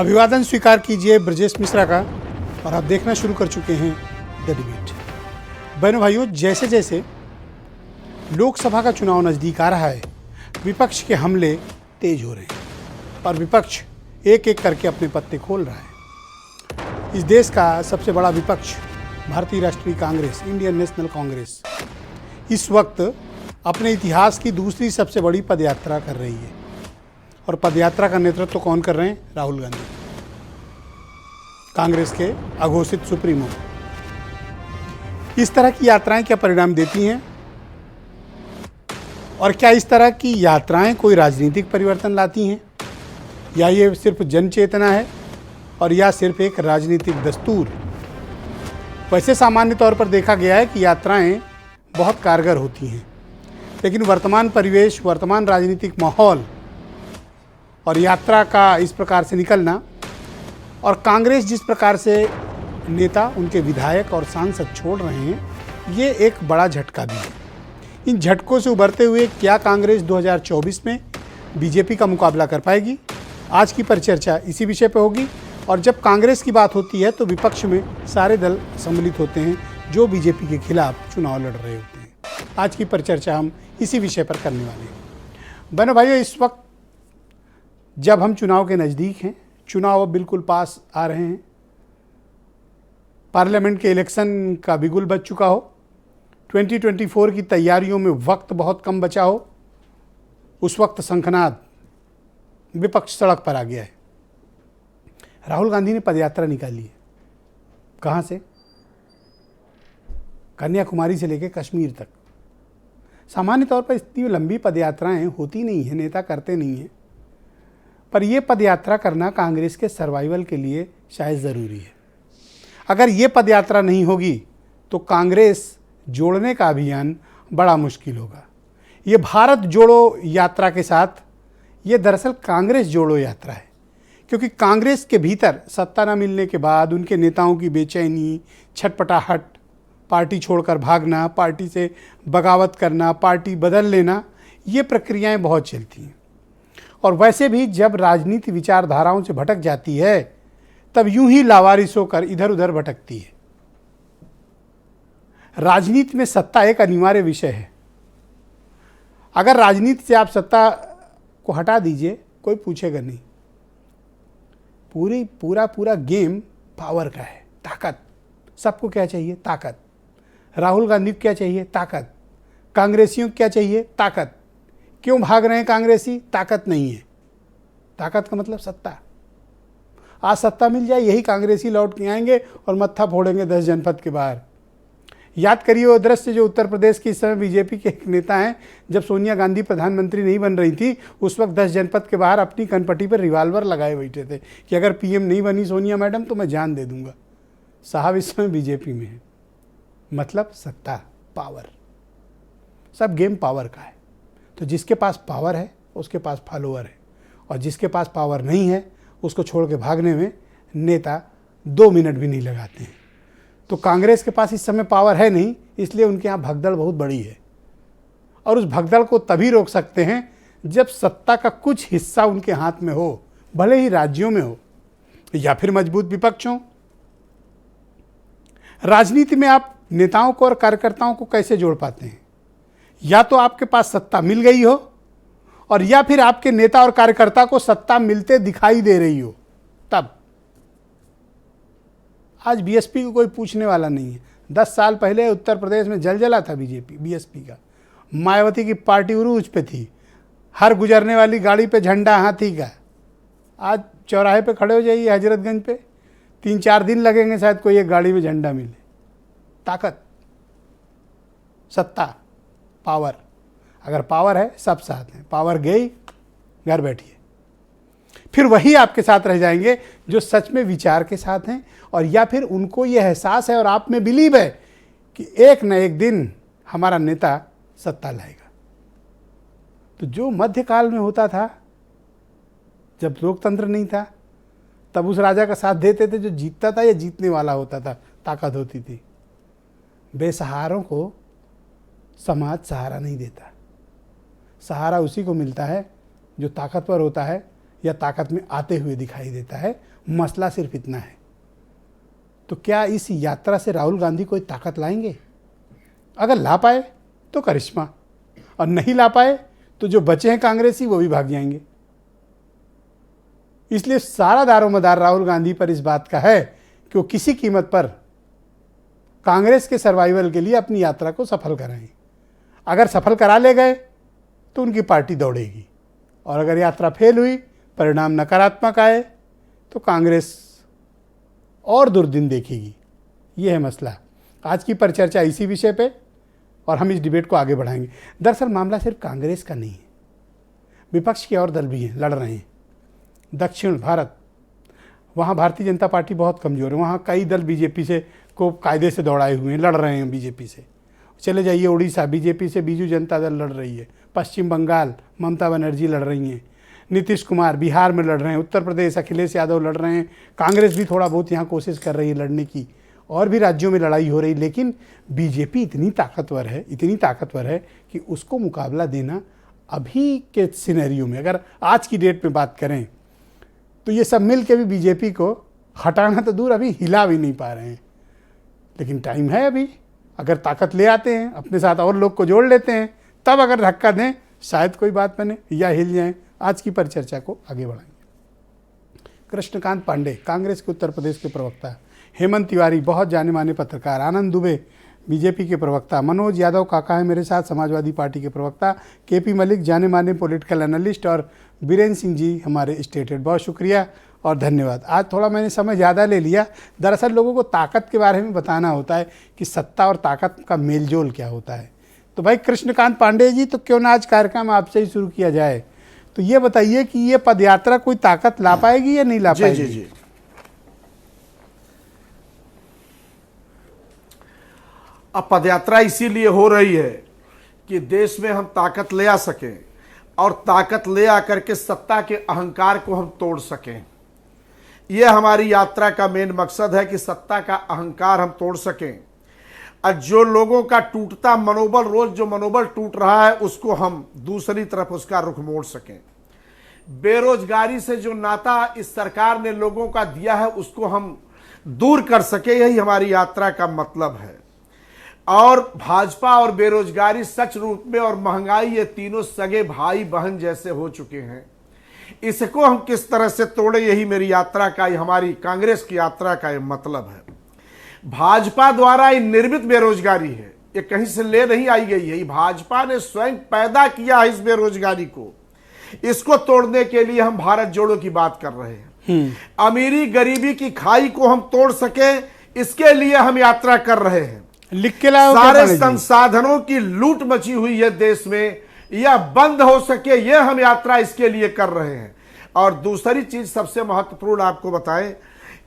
अभिवादन स्वीकार कीजिए ब्रजेश मिश्रा का। और आप देखना शुरू कर चुके हैं द डिबेट। बहनों भाइयों, जैसे जैसे लोकसभा का चुनाव नज़दीक आ रहा है, विपक्ष के हमले तेज हो रहे हैं और विपक्ष एक एक करके अपने पत्ते खोल रहा है। इस देश का सबसे बड़ा विपक्ष भारतीय राष्ट्रीय कांग्रेस, इंडियन नेशनल कांग्रेस, इस वक्त अपने इतिहास की दूसरी सबसे बड़ी पदयात्रा कर रही है। और पदयात्रा का नेतृत्व कौन कर रहे हैं? राहुल गांधी, कांग्रेस के अघोषित सुप्रीमो। इस तरह की यात्राएं क्या परिणाम देती हैं और क्या इस तरह की यात्राएं कोई राजनीतिक परिवर्तन लाती हैं, या ये सिर्फ जन चेतना है और या सिर्फ एक राजनीतिक दस्तूर? वैसे सामान्य तौर पर देखा गया है कि यात्राएं बहुत कारगर होती हैं, लेकिन वर्तमान परिवेश, वर्तमान राजनीतिक माहौल और यात्रा का इस प्रकार से निकलना और कांग्रेस जिस प्रकार से नेता, उनके विधायक और सांसद छोड़ रहे हैं, ये एक बड़ा झटका भी है। इन झटकों से उभरते हुए क्या कांग्रेस 2024 में बीजेपी का मुकाबला कर पाएगी? आज की परिचर्चा इसी विषय पर होगी। और जब कांग्रेस की बात होती है तो विपक्ष में सारे दल सम्मिलित होते हैं जो बीजेपी के खिलाफ चुनाव लड़ रहे होते हैं। आज की परिचर्चा हम इसी विषय पर करने वाले हैं। बहनों भाइयों, इस वक्त जब हम चुनाव के नज़दीक हैं, चुनाव अब बिल्कुल पास आ रहे हैं, पार्लियामेंट के इलेक्शन का बिगुल बज चुका हो, 2024 की तैयारियों में वक्त बहुत कम बचा हो, उस वक्त शंखनाद विपक्ष सड़क पर आ गया है। राहुल गांधी ने पदयात्रा निकाली है। कहाँ से? कन्याकुमारी से लेकर कश्मीर तक। सामान्य तौर पर इतनी लंबी पदयात्राएं होती नहीं है, नेता करते नहीं हैं, पर यह पदयात्रा करना कांग्रेस के सर्वाइवल के लिए शायद ज़रूरी है। अगर ये पदयात्रा नहीं होगी तो कांग्रेस जोड़ने का अभियान बड़ा मुश्किल होगा। ये भारत जोड़ो यात्रा के साथ ये दरअसल कांग्रेस जोड़ो यात्रा है, क्योंकि कांग्रेस के भीतर सत्ता न मिलने के बाद उनके नेताओं की बेचैनी, छटपटाहट, पार्टी छोड़कर भागना, पार्टी से बगावत करना, पार्टी बदल लेना, ये प्रक्रियाएं बहुत चलती हैं। और वैसे भी जब राजनीति विचारधाराओं से भटक जाती है तब यूं ही लावारिस होकर इधर उधर भटकती है। राजनीति में सत्ता एक अनिवार्य विषय है। अगर राजनीति से आप सत्ता को हटा दीजिए, कोई पूछेगा नहीं। पूरा गेम पावर का है, ताकत। सबको क्या चाहिए? ताकत। राहुल गांधी को क्या चाहिए? ताकत। कांग्रेसियों को क्या चाहिए? ताकत। क्यों भाग रहे हैं कांग्रेसी? ताकत नहीं है। ताकत का मतलब सत्ता। आज सत्ता मिल जाए, यही कांग्रेसी लौट के आएंगे और मत्था फोड़ेंगे 10 जनपद के बाहर। याद करिए वो दृश्य जो उत्तर प्रदेश के इस समय बीजेपी के एक नेता हैं, जब सोनिया गांधी प्रधानमंत्री नहीं बन रही थी, उस वक्त 10 जनपद के बाहर अपनी कनपट्टी पर रिवाल्वर लगाए बैठे थे कि अगर पीएम नहीं बनी सोनिया मैडम तो मैं जान दे दूंगा। साहब इस समय बीजेपी में है। मतलब सत्ता, पावर, सब गेम पावर का है। तो जिसके पास पावर है उसके पास फॉलोअर है, और जिसके पास पावर नहीं है उसको छोड़ के भागने में नेता 2 मिनट भी नहीं लगाते हैं। तो कांग्रेस के पास इस समय पावर है नहीं, इसलिए उनके यहाँ भगदड़ बहुत बड़ी है। और उस भगदड़ को तभी रोक सकते हैं जब सत्ता का कुछ हिस्सा उनके हाथ में हो, भले ही राज्यों में हो, या फिर मजबूत विपक्ष हो। राजनीति में आप नेताओं को और कार्यकर्ताओं को कैसे जोड़ पाते हैं? या तो आपके पास सत्ता मिल गई हो, और या फिर आपके नेता और कार्यकर्ता को सत्ता मिलते दिखाई दे रही हो, तब। आज बीएसपी को कोई पूछने वाला नहीं है। 10 साल पहले उत्तर प्रदेश में जलजला था बीएसपी का। मायावती की पार्टी उरूज पे थी, हर गुजरने वाली गाड़ी पे झंडा हाथी का। आज चौराहे पे खड़े हो जाइए हजरतगंज पे, 3-4 दिन लगेंगे शायद कोई एक गाड़ी में झंडा मिले। ताकत, सत्ता, पावर। अगर पावर है सब साथ हैं, पावर गई घर बैठिए। फिर वही आपके साथ रह जाएंगे जो सच में विचार के साथ हैं, और या फिर उनको ये एहसास है और आप में बिलीव है कि एक न एक दिन हमारा नेता सत्ता लाएगा। तो जो मध्यकाल में होता था, जब लोकतंत्र नहीं था, तब उस राजा का साथ देते थे जो जीतता था या जीतने वाला होता था, ताकत होती थी। बेसहारों को समाज सहारा नहीं देता। सहारा उसी को मिलता है जो ताकतवर होता है या ताकत में आते हुए दिखाई देता है, मसला सिर्फ इतना है। तो क्या इस यात्रा से राहुल गांधी कोई ताकत लाएंगे? अगर ला पाए तो करिश्मा, और नहीं ला पाए तो जो बचे हैं कांग्रेसी वो भी भाग जाएंगे। इसलिए सारा दारोमदार राहुल गांधी पर इस बात का है कि वो किसी कीमत पर कांग्रेस के सर्वाइवल के लिए अपनी यात्रा को सफल कराएं। अगर सफल करा ले गए तो उनकी पार्टी दौड़ेगी, और अगर यात्रा फेल हुई, परिणाम नकारात्मक आए, तो कांग्रेस और दुर्दिन देखेगी। ये है मसला। आज की परिचर्चा इसी विषय पे, और हम इस डिबेट को आगे बढ़ाएंगे। दरअसल मामला सिर्फ कांग्रेस का नहीं है, विपक्ष के और दल भी हैं, लड़ रहे हैं। दक्षिण भारत, वहाँ भारतीय जनता पार्टी बहुत कमज़ोर है, वहाँ कई दल बीजेपी से को कायदे से दौड़ाए हुए हैं, लड़ रहे हैं बीजेपी से। चले जाइए उड़ीसा, बीजेपी से बीजू जनता दल लड़ रही है। पश्चिम बंगाल, ममता बनर्जी लड़ रही हैं। नीतीश कुमार बिहार में लड़ रहे हैं। उत्तर प्रदेश, अखिलेश यादव लड़ रहे हैं। कांग्रेस भी थोड़ा बहुत यहाँ कोशिश कर रही है लड़ने की, और भी राज्यों में लड़ाई हो रही। लेकिन बीजेपी इतनी ताकतवर है कि उसको मुकाबला देना अभी के सिनेरियो में, अगर आज की डेट में बात करें, तो ये सब मिल के भी बीजेपी को हटाना तो दूर, अभी हिला भी नहीं पा रहे हैं। लेकिन टाइम है अभी, अगर ताकत ले आते हैं, अपने साथ और लोग को जोड़ लेते हैं, तब अगर धक्का दें शायद कोई बात बने या हिल जाएं। आज की परिचर्चा को आगे बढ़ाएंगे। कृष्णकांत पांडे, कांग्रेस के उत्तर प्रदेश के प्रवक्ता। हेमंत तिवारी, बहुत जाने माने पत्रकार। आनंद दुबे, बीजेपी के प्रवक्ता। मनोज यादव काका है मेरे साथ, समाजवादी पार्टी के प्रवक्ता। केपी मलिक, जाने माने पॉलिटिकल एनालिस्ट। और बीरेन सिंह जी, हमारे स्टेट हेड। बहुत शुक्रिया और धन्यवाद। आज थोड़ा मैंने समय ज़्यादा ले लिया। दरअसल लोगों को ताकत के बारे में बताना होता है कि सत्ता और ताकत का मेलजोल क्या होता है। तो भाई कृष्णकांत पांडे जी, तो क्यों ना आज कार्यक्रम आपसे ही शुरू किया जाए। तो ये बताइए कि ये पदयात्रा कोई ताकत ला पाएगी या नहीं ला पाएगी? जी। अब पदयात्रा इसीलिए हो रही है कि देश में हम ताकत ले आ सकें, और ताकत ले आकर के सत्ता के अहंकार को हम तोड़ सकें। यह हमारी यात्रा का मेन मकसद है कि सत्ता का अहंकार हम तोड़ सकें, और जो लोगों का टूटता मनोबल, रोज जो मनोबल टूट रहा है, उसको हम दूसरी तरफ उसका रुख मोड़ सकें। बेरोजगारी से जो नाता इस सरकार ने लोगों का दिया है, उसको हम दूर कर सके, यही हमारी यात्रा का मतलब है। और भाजपा और बेरोजगारी सच रूप में, और महंगाई, ये तीनों सगे भाई बहन जैसे हो चुके हैं। इसको हम किस तरह से तोड़े, यही मेरी यात्रा का, हमारी कांग्रेस की यात्रा का मतलब है। भाजपा द्वारा ये निर्मित बेरोजगारी है, ये कहीं से ले नहीं आई गई है, ये भाजपा ने स्वयं पैदा किया है इस बेरोजगारी को। इसको तोड़ने के लिए हम भारत जोड़ो की बात कर रहे हैं। अमीरी गरीबी की खाई को हम तोड़ सके, इसके लिए हम यात्रा कर रहे हैं। लिख के लाओ। सारे संसाधनों की लूट मची हुई है देश में, यह बंद हो सके, यह हम यात्रा इसके लिए कर रहे हैं। और दूसरी चीज सबसे महत्वपूर्ण आपको बताएं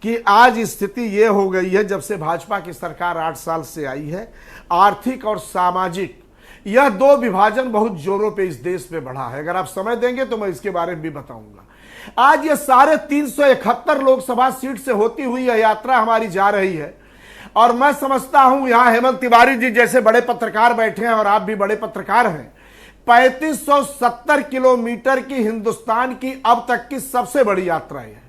कि आज स्थिति यह हो गई है, जब से भाजपा की सरकार 8 साल से आई है, आर्थिक और सामाजिक यह दो विभाजन बहुत जोरों पे इस देश में बढ़ा है। अगर आप समय देंगे तो मैं इसके बारे में भी बताऊंगा। आज ये सारे 371 लोकसभा सीट से होती हुई यह यात्रा हमारी जा रही है, और मैं समझता हूं यहां हेमंत तिवारी जी जैसे बड़े पत्रकार बैठे हैं, और आप भी बड़े पत्रकार हैं। 3570 किलोमीटर की हिंदुस्तान की अब तक की सबसे बड़ी यात्रा है,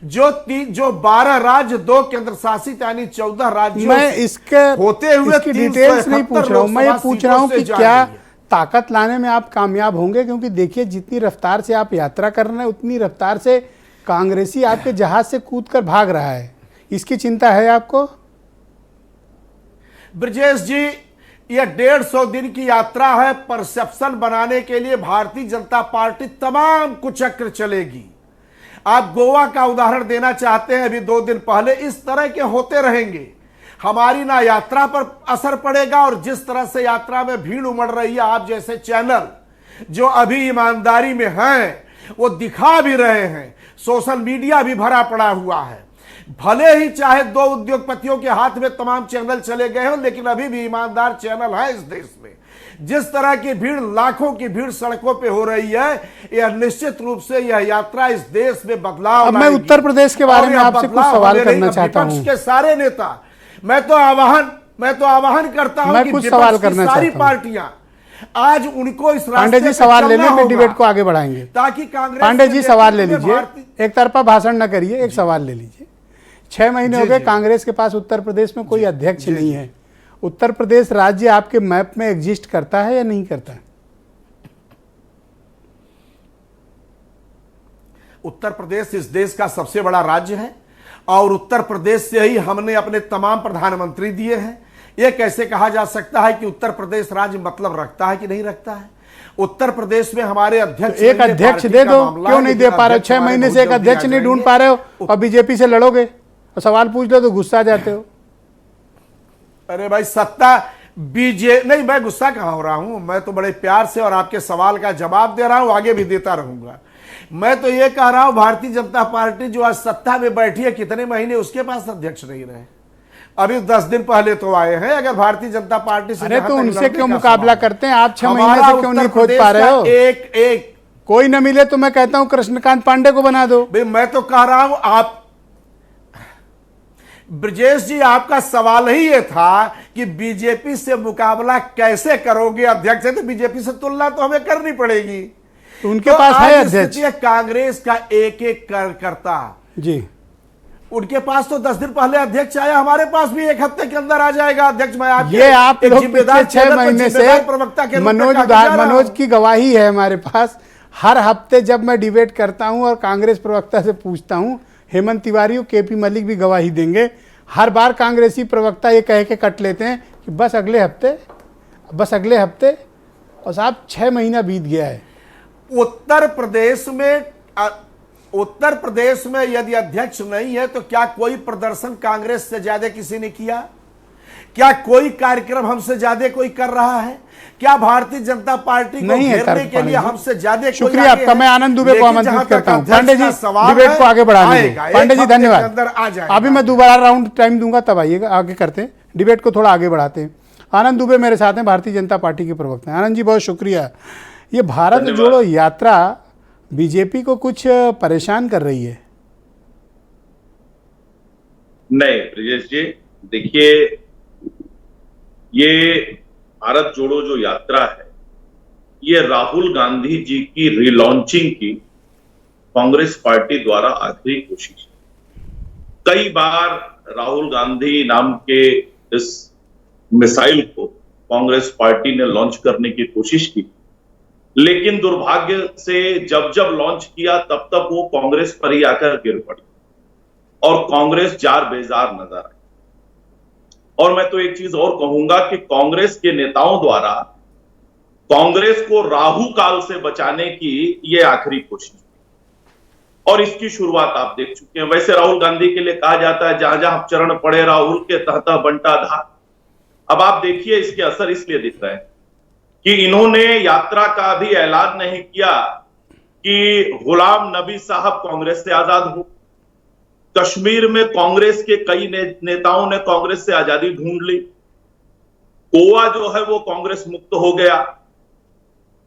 जो 12 राज्य, 2 केंद्र शासित यानी 14 राज्यों मैं इसके होते हुए डिटेल्स नहीं पूछ रहा हूं, मैं ये पूछ रहा हूं कि क्या ताकत लाने में आप कामयाब होंगे? क्योंकि देखिए, जितनी रफ्तार से आप यात्रा कर रहे हैं, उतनी रफ्तार से कांग्रेसी आपके जहाज से कूदकर भाग रहा है। इसकी चिंता है आपको? ब्रजेश जी, यह 150 दिन की यात्रा है। परसेप्शन बनाने के लिए भारतीय जनता पार्टी तमाम कुचक्र चलेगी। आप गोवा का उदाहरण देना चाहते हैं, अभी 2 दिन पहले, इस तरह के होते रहेंगे। हमारी ना यात्रा पर असर पड़ेगा, और जिस तरह से यात्रा में भीड़ उमड़ रही है, आप जैसे चैनल जो अभी ईमानदारी में हैं वो दिखा भी रहे हैं, सोशल मीडिया भी भरा पड़ा हुआ है। भले ही चाहे 2 उद्योगपतियों के हाथ में तमाम चैनल चले गए हो, लेकिन अभी भी ईमानदार चैनल है इस देश में। जिस तरह की भीड़, लाखों की भीड़ सड़कों पे हो रही है, यह निश्चित रूप से यह यात्रा इस देश में बदलाव अब मैं उत्तर प्रदेश के बारे में आपसे कुछ सवाल करना चाहता हूं। के सारे नेता, मैं तो आह्वान करता हूं कि कुछ सवाल करना सारी पार्टियां आज उनको इस पांडे रास्ते जी पे सवाल ले चलना लें, फिर होगा, डिबेट को आगे बढ़ाएंगे। ताकि कांग्रेस पांडे के जी सवाल ले नेतृत्व में लीजिए, एक तरफा भाषण न करिए, एक सवाल ले लीजिए। 6 महीने जी, हो गए, जी। कांग्रेस के पास उत्तर प्रदेश में कोई अध्यक्ष जी, नहीं जी। है। उत्तर प्रदेश राज्य आपके मैप में एग्जिस्ट करता है या नहीं करता है? उत्तर प्रदेश इस देश का सबसे बड़ा राज्य है और उत्तर प्रदेश से ही हमने अपने तमाम प्रधानमंत्री दिए हैं। यह कैसे कहा जा सकता है कि उत्तर प्रदेश राज्य मतलब रखता है कि नहीं रखता है? उत्तर प्रदेश में हमारे अध्यक्ष तो एक अध्यक्ष दे दो, क्यों नहीं दे पा रहे हो? 6 महीने से एक अध्यक्ष नहीं ढूंढ पा रहे हो और बीजेपी से लड़ोगे और सवाल पूछ लो तो गुस्सा जाते हो। अरे भाई सत्ता नहीं, मैं गुस्सा कहां हो रहा हूं, मैं तो बड़े प्यार से और आपके सवाल का जवाब दे रहा हूं, आगे भी देता रहूंगा। मैं तो ये कह रहा हूं भारतीय जनता पार्टी जो आज सत्ता में बैठी है, कितने महीने उसके पास अध्यक्ष नहीं रहे, अभी 10 दिन पहले तो आए हैं। अगर भारतीय जनता पार्टी से, अरे तो उनसे क्यों मुकाबला करते हैं आप? 6 महीने से क्यों नहीं खोज पा रहे हो? एक कोई न मिले तो मैं कहता हूं कृष्णकांत पांडे को बना दो। भाई मैं तो कह रहा हूं, आप ब्रजेश जी, आपका सवाल ही ये था कि बीजेपी से मुकाबला कैसे करोगे? अध्यक्ष है तो बीजेपी से तुलना तो हमें करनी पड़ेगी। तो उनके पास है अध्यक्ष। कांग्रेस का एक एक कार्यकर्ता जी, उनके पास तो 10 दिन पहले अध्यक्ष आया, हमारे पास भी 1 हफ्ते के अंदर आ जाएगा अध्यक्ष। मैं आप ये आप लोग जिम्मेदार पिछले 6 महीने से प्रवक्ता के मनोज की गवाही है हमारे पास। हर हफ्ते जब मैं डिबेट करता हूं और कांग्रेस प्रवक्ता से पूछता हूं, हेमंत तिवारी और केपी मलिक भी गवाही देंगे, हर बार कांग्रेसी प्रवक्ता ये कह के कट लेते हैं कि बस अगले हफ्ते, बस अगले हफ्ते, और साहब 6 महीना बीत गया है। उत्तर प्रदेश में यदि अध्यक्ष नहीं है तो क्या कोई प्रदर्शन कांग्रेस से ज्यादा किसी ने किया? क्या कोई कार्यक्रम हमसे ज्यादा कोई कर रहा है? क्या भारतीय जनता पार्टी को घेरने के लिए हमसे ज्यादा? शुक्रिया आपका। मैं आनंद दुबे को आमंत्रित करता हूं। पांडे जी डिबेट को आगे बढ़ाने दें। पांडे जी धन्यवाद। अभी मैं दोबारा राउंड टाइम दूंगा, तब आइएगा, आगे करते हैं डिबेट को, थोड़ा आगे बढ़ाते हैं। आनंद दुबे मेरे साथ हैं, भारतीय जनता पार्टी के प्रवक्ता हैं। आनंद जी बहुत शुक्रिया। ये भारत जोड़ो यात्रा बीजेपी को कुछ परेशान कर रही है? नहीं ब्रजेश जी, देखिए, ये भारत जोड़ो जो यात्रा है, ये राहुल गांधी जी की रिलॉन्चिंग की कांग्रेस पार्टी द्वारा आखिरी कोशिश। कई बार राहुल गांधी नाम के इस मिसाइल को कांग्रेस पार्टी ने लॉन्च करने की कोशिश की, लेकिन दुर्भाग्य से जब जब लॉन्च किया तब तक वो कांग्रेस पर ही आकर गिर पड़ी और कांग्रेस जार बेजार नजर आई। और मैं तो एक चीज और कहूंगा कि कांग्रेस के नेताओं द्वारा कांग्रेस को राहु काल से बचाने की ये आखिरी कोशिश, और इसकी शुरुआत आप देख चुके हैं। वैसे राहुल गांधी के लिए कहा जाता है जहां जहां चरण पड़े राहुल के तहता बंटा धार। अब आप देखिए इसके असर इसलिए दिख रहे हैं कि इन्होंने यात्रा का भी ऐलान नहीं किया कि गुलाम नबी साहब कांग्रेस से आजाद हो। कश्मीर में कांग्रेस के कई नेताओं ने कांग्रेस से आजादी ढूंढ ली। गोवा जो है वो कांग्रेस मुक्त हो गया।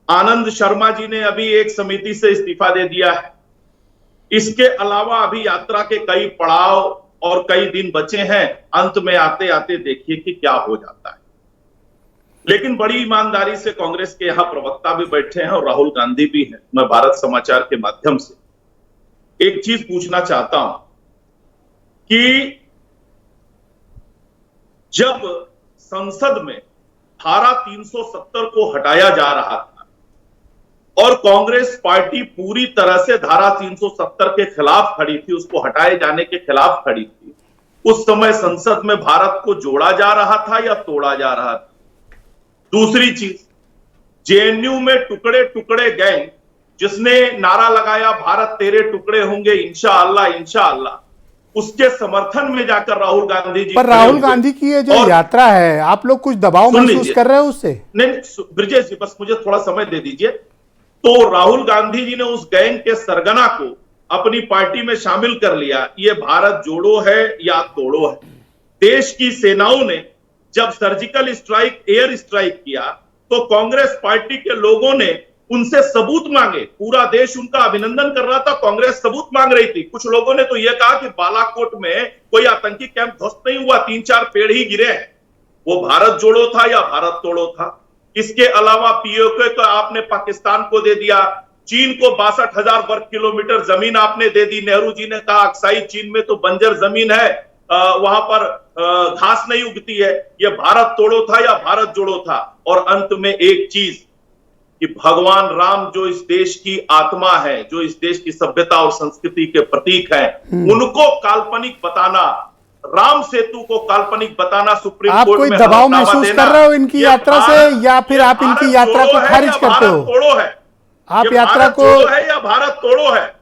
आनंद शर्मा जी ने अभी एक समिति से इस्तीफा दे दिया है। इसके अलावा अभी यात्रा के कई पड़ाव और कई दिन बचे हैं। अंत में आते आते देखिए कि क्या हो जाता है। लेकिन बड़ी ईमानदारी से कांग्रेस के यहां प्रवक्ता भी बैठे हैं और राहुल गांधी भी हैं। मैं भारत समाचार के माध्यम से एक चीज पूछना चाहता हूं कि जब संसद में धारा 370 को हटाया जा रहा था और कांग्रेस पार्टी पूरी तरह से धारा 370 के खिलाफ खड़ी थी, उसको हटाए जाने के खिलाफ खड़ी थी, उस समय संसद में भारत को जोड़ा जा रहा था या तोड़ा जा रहा था? दूसरी चीज, जेएनयू में टुकड़े टुकड़े गैंग जिसने नारा लगाया भारत तेरे टुकड़े होंगे इंशाअल्लाह इंशाअल्लाह, उसके समर्थन में जाकर राहुल गांधी जी, पर राहुल गांधी की ये जो यात्रा है, आप लोग कुछ दबाव महसूस कर रहे हो उससे? नहीं ब्रजेश जी, बस मुझे थोड़ा समय दे दीजिए। तो राहुल गांधी जी ने उस गैंग के सरगना को अपनी पार्टी में शामिल कर लिया। ये भारत जोड़ो है या तोड़ो है। देश की सेनाओं ने जब सर्जिकल स्ट्राइक, एयर स्ट्राइक किया तो कांग्रेस पार्टी के लोगों ने उनसे सबूत मांगे। पूरा देश उनका अभिनंदन कर रहा था, कांग्रेस सबूत मांग रही थी। कुछ लोगों ने तो यह कहा कि बालाकोट में कोई आतंकी कैंप ध्वस्त नहीं हुआ, 3-4 पेड़ ही गिरे हैं। वो भारत जोड़ो था या भारत तोड़ो था? इसके अलावा पीओके को आपने पाकिस्तान को दे दिया, चीन को 62,000 वर्ग किलोमीटर जमीन आपने दे दी। नेहरू जी ने कहा अक्साई चीन में तो बंजर जमीन है, वहां पर घास नहीं उगती है। ये भारत तोड़ो था या भारत जोड़ो था। और अंत में एक चीज कि भगवान राम जो इस देश की आत्मा है, जो इस देश की सभ्यता और संस्कृति के प्रतीक हैं, उनको काल्पनिक बताना, राम सेतु को काल्पनिक बताना सुप्रीम आप कोर्ट कोई में दबाव हलफनामा महसूस देना, कर रहे हो इनकी ये यात्रा से, भारत- या फिर ये आप इनकी भारत यात्रा जोड़ो को है खारिज या करते भारत हो? तोड़ो है? आप ये यात्रा भारत को, जोड़ो है या भारत तोड़ो है?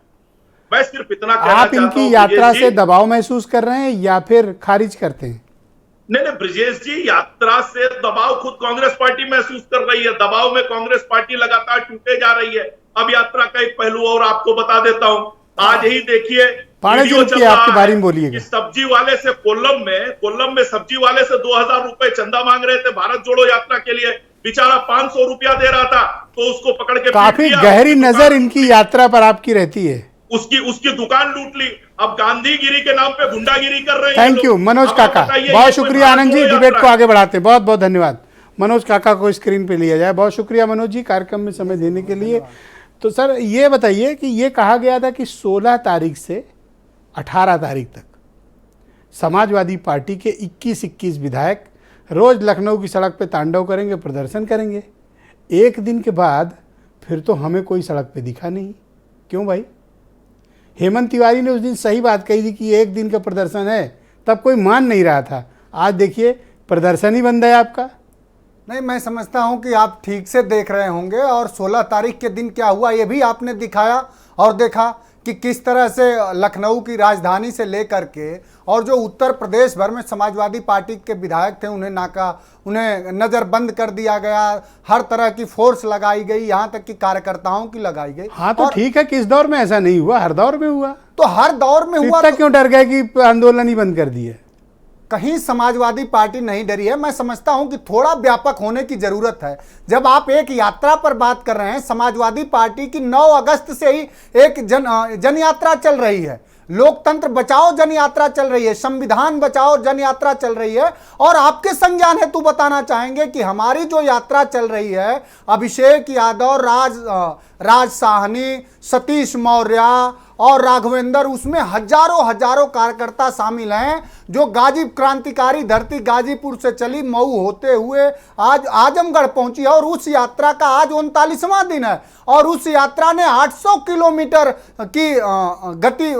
मैं सिर्फ इतना कहना आप चाहता इनकी हूं यात्रा ब्रिजेश से जी। दबाव महसूस कर रहे हैं या फिर खारिज करते हैं? नहीं, ब्रिजेश जी, यात्रा से दबाव खुद कांग्रेस पार्टी महसूस कर रही है। दबाव में कांग्रेस पार्टी लगातार टूटे जा रही है। अब यात्रा का एक पहलू और आपको बता देता हूं। आज ही देखिए पाणे जी, वीडियो रुकिए, चल रहा आपकी बारी है में बोलिएगा। कि सब्जी वाले से कोल्लम में सब्जी वाले से 2,000 रुपए चंदा मांग रहे थे भारत जोड़ो यात्रा के लिए। बेचारा 500 रुपया दे रहा था, तो उसको पकड़ के पीट काफी दिया। गहरी उसकी नजर दुकान- इनकी यात्रा पर आपकी रहती है। उसकी दुकान लूट ली। अब गांधीगिरी के नाम पे गुंडागिरी कर रहे हैं थैंक लोग। यू मनोज अब काका, बताइए, बहुत ये कोई शुक्रिया भारत आनंद जी। जोड़ो डिबेट यात्रा को है? आगे बढ़ाते हैं। बहुत बहुत धन्यवाद। मनोज काका को स्क्रीन पे लिया जाए। बहुत शुक्रिया मनोज जी कार्यक्रम में समय देने के लिए। तो सर ये बताइए कि ये कहा गया था कि 16 तारीख से 18 तारीख तक समाजवादी पार्टी के 21 विधायक रोज लखनऊ की सड़क पे तांडव करेंगे, प्रदर्शन करेंगे। एक दिन के बाद फिर तो हमें कोई सड़क पे दिखा नहीं। क्यों भाई? हेमंत तिवारी ने उस दिन सही बात कही थी कि एक दिन का प्रदर्शन है, तब कोई मान नहीं रहा था। आज देखिए प्रदर्शन ही बंद है आपका। नहीं, मैं समझता हूं कि आप ठीक से देख रहे होंगे और 16 तारीख के दिन क्या हुआ ये भी आपने दिखाया और देखा कि किस तरह से लखनऊ की राजधानी से लेकर के और जो उत्तर प्रदेश भर में समाजवादी पार्टी के विधायक थे उन्हें नज़रबंद कर दिया गया। हर तरह की फोर्स लगाई गई, यहाँ तक कि कार्यकर्ताओं की लगाई गई। हाँ तो और ठीक है, किस दौर में ऐसा नहीं हुआ? हर दौर में हुआ। तो हर दौर में हुआ। इतना क्यों डर गए कि आंदोलन ही बंद कर दिए? कहीं समाजवादी पार्टी नहीं डरी है। मैं समझता हूं कि थोड़ा व्यापक होने की जरूरत है। जब आप एक यात्रा पर बात कर रहे हैं, समाजवादी पार्टी की 9 अगस्त से ही एक जन यात्रा चल रही है। लोकतंत्र बचाओ जन यात्रा चल रही है, संविधान बचाओ जन यात्रा चल रही है। और आपके संज्ञान हेतु बताना चाहेंगे कि हमारी जो यात्रा चल रही है, अभिषेक यादव, राज साहनी, सतीश मौर्य और राघवेंद्र, उसमें हजारों कार्यकर्ता शामिल हैं जो क्रांतिकारी धरती गाजीपुर से चली, मऊ होते हुए आज आजमगढ़ पहुंची है। और उस यात्रा का आज 39वां दिन है और उस यात्रा ने 800 किलोमीटर की गति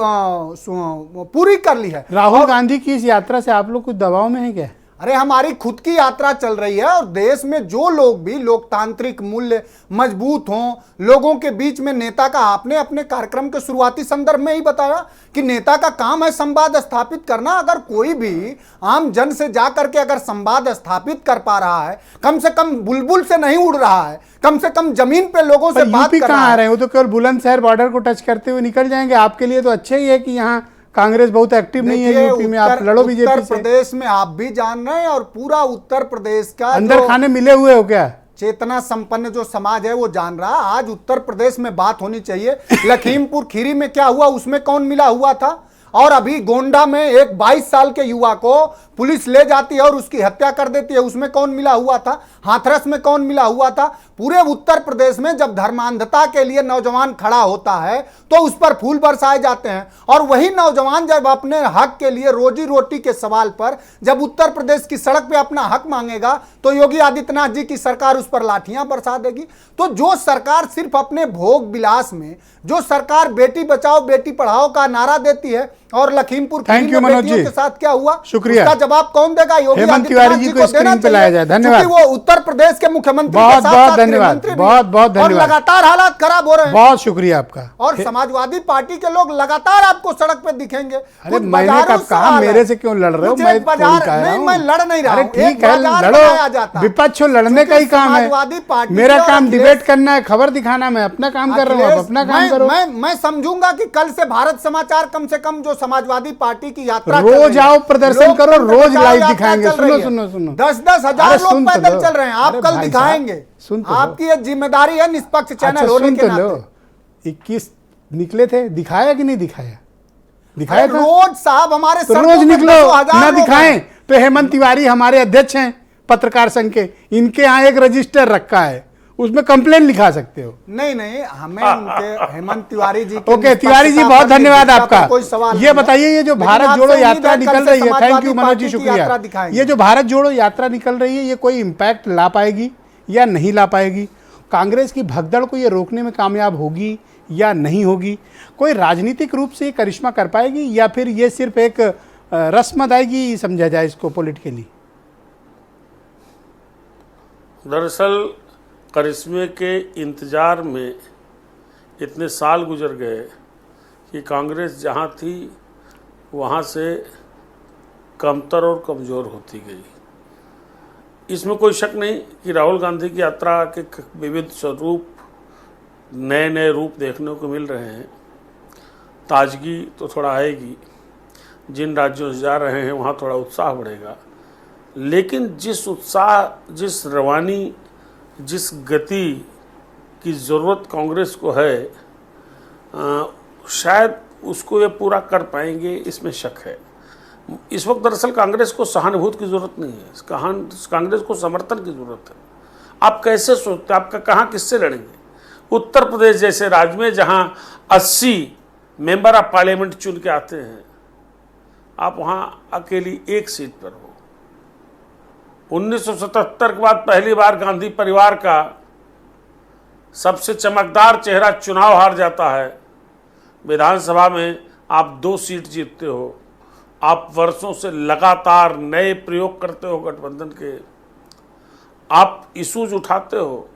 पूरी कर ली है। राहुल गांधी की इस यात्रा से आप लोग कुछ दबाव में है क्या? अरे हमारी खुद की यात्रा चल रही है और देश में जो लोग भी लोकतांत्रिक मूल्य मजबूत हों, लोगों के बीच में नेता का, आपने अपने कार्यक्रम के शुरुआती संदर्भ में ही बताया कि नेता का काम है संवाद स्थापित करना। अगर कोई भी आम जन से जाकर के अगर संवाद स्थापित कर पा रहा है, कम से कम बुलबुल से नहीं उड़ रहा है, कम से कम जमीन पे लोगों से बात कर रहा आ है। रहे हैं, वो तो केवल बुलंदशहर बॉर्डर को टच करते हुए निकल जाएंगे। आपके लिए तो अच्छा ही है कि यहाँ कांग्रेस बहुत एक्टिव नहीं है यूपी में, आप लड़ो बीजेपी उत्तर से। प्रदेश में आप भी जान रहे हैं और पूरा उत्तर प्रदेश का अंदर खाने मिले हुए हो क्या? चेतना संपन्न जो समाज है वो जान रहा। आज उत्तर प्रदेश में बात होनी चाहिए। लखीमपुर खीरी में क्या हुआ, उसमें कौन मिला हुआ था? और अभी गोंडा में एक 22 साल के युवा को पुलिस ले जाती है और उसकी हत्या कर देती है, उसमें कौन मिला हुआ था? हाथरस में कौन मिला हुआ था? पूरे उत्तर प्रदेश में जब धर्मांधता के लिए नौजवान खड़ा होता है तो उस पर फूल बरसाए जाते हैं। और वही नौजवान जब अपने हक के लिए, रोजी रोटी के सवाल पर जब उत्तर प्रदेश की सड़क पे अपना हक मांगेगा तो योगी आदित्यनाथ जी की सरकार उस पर लाठियां बरसा देगी। तो जो सरकार सिर्फ अपने भोग विलास में, जो सरकार बेटी बचाओ बेटी पढ़ाओ का नारा देती है, और लखीमपुर थैंक यू मनोज जी, के साथ क्या हुआ, शुक्रिया। उसका जवाब कौन देगा? योगी हेमंत तिवारी जी को स्क्रीन पे लाया जाए। धन्यवाद। वो उत्तर प्रदेश के मुख्यमंत्री बहुत के साथ बहुत साथ धन्यवाद, गृहमंत्री भी बहुत बहुत हैं। और धन्यवाद। लगातार हालात खराब हो रहे हैं। बहुत शुक्रिया आपका। और समाजवादी पार्टी के लोग लगातार आपको सड़क पे दिखेंगे। अरे मैंने कब कहा मेरे से क्यों लड़ रहे हो? मैं मैं लड़ नहीं रहा हूं। ठीक है, लड़ो, विपक्ष हो, लड़ने का ही काम है। समाजवादी पार्टी मेरा काम डिबेट करना है, खबर दिखाना। मैं अपना काम कर रहा हूँ, आप अपना काम करो। मैं समझूंगा कि कल से भारत समाचार कम से कम जो समाजवादी पार्टी की यात्रा रोज आओ, प्रदर्शन करो, रोज लाइव दिखाएंगे। सुनो 10-10 हजार लोग पैदल चल रहे हैं, आप कल दिखाएंगे। सुन तो आपकी ये जिम्मेदारी है निष्पक्ष चैनल होने के नाते। 21 निकले थे, दिखाया कि नहीं दिखाया? दिखाया था। रोज साहब हमारे तो रोज निकलो, ना दिखाएं तो हेमंत तिवारी हमारे अध्यक्ष हैं, पत्रकार संघ के, इनके यहाँ एक रजिस्टर रखा है, उसमें कंप्लेन लिखा सकते हो। नहीं, हमें उनके हेमंत तिवारी जी के ओके, तिवारी जी बहुत धन्यवाद आपका। कोई सवाल ये बताइए, ये जो लेकिन भारत आपसे जोड़ो उम्मीद यात्रा है कल निकल से रही है, thank Samajwadi you Manoj party ji, की यात्रा शुक्रिया। दिखाएंगे। ये जो भारत जोड़ो यात्रा निकल रही है, ये कोई इम्पैक्ट ला पाएगी या नहीं ला पाएगी? कांग्रेस की भगदड़ को ये रोकने में कामयाब होगी या नहीं होगी? कोई राजनीतिक रूप से ये करिश्मा कर पाएगी या फिर ये सिर्फ एक रस्म अदायगी समझा जाए इसको पॉलिटिकली? दरअसल करिश्मे के इंतज़ार में इतने साल गुजर गए कि कांग्रेस जहाँ थी वहाँ से कमतर और कमज़ोर होती गई। इसमें कोई शक नहीं कि राहुल गांधी की यात्रा के विविध स्वरूप, नए नए रूप देखने को मिल रहे हैं। ताजगी तो थोड़ा आएगी, जिन राज्यों से जा रहे हैं वहाँ थोड़ा उत्साह बढ़ेगा, लेकिन जिस उत्साह, जिस रवानी, जिस गति की ज़रूरत कांग्रेस को है, शायद उसको ये पूरा कर पाएंगे, इसमें शक है। इस वक्त दरअसल कांग्रेस को सहानुभूति की ज़रूरत नहीं है, कांग्रेस को समर्थन की ज़रूरत है। आप कैसे सोचते, आपका कहाँ किससे लड़ेंगे? उत्तर प्रदेश जैसे राज्य में जहाँ 80 मेंबर ऑफ पार्लियामेंट चुन के आते हैं, आप वहाँ अकेली एक सीट पर हो। 1977 के बाद पहली बार गांधी परिवार का सबसे चमकदार चेहरा चुनाव हार जाता है। विधानसभा में आप 2 सीट जीतते हो। आप वर्षों से लगातार नए प्रयोग करते हो गठबंधन के, आप इश्यूज उठाते हो,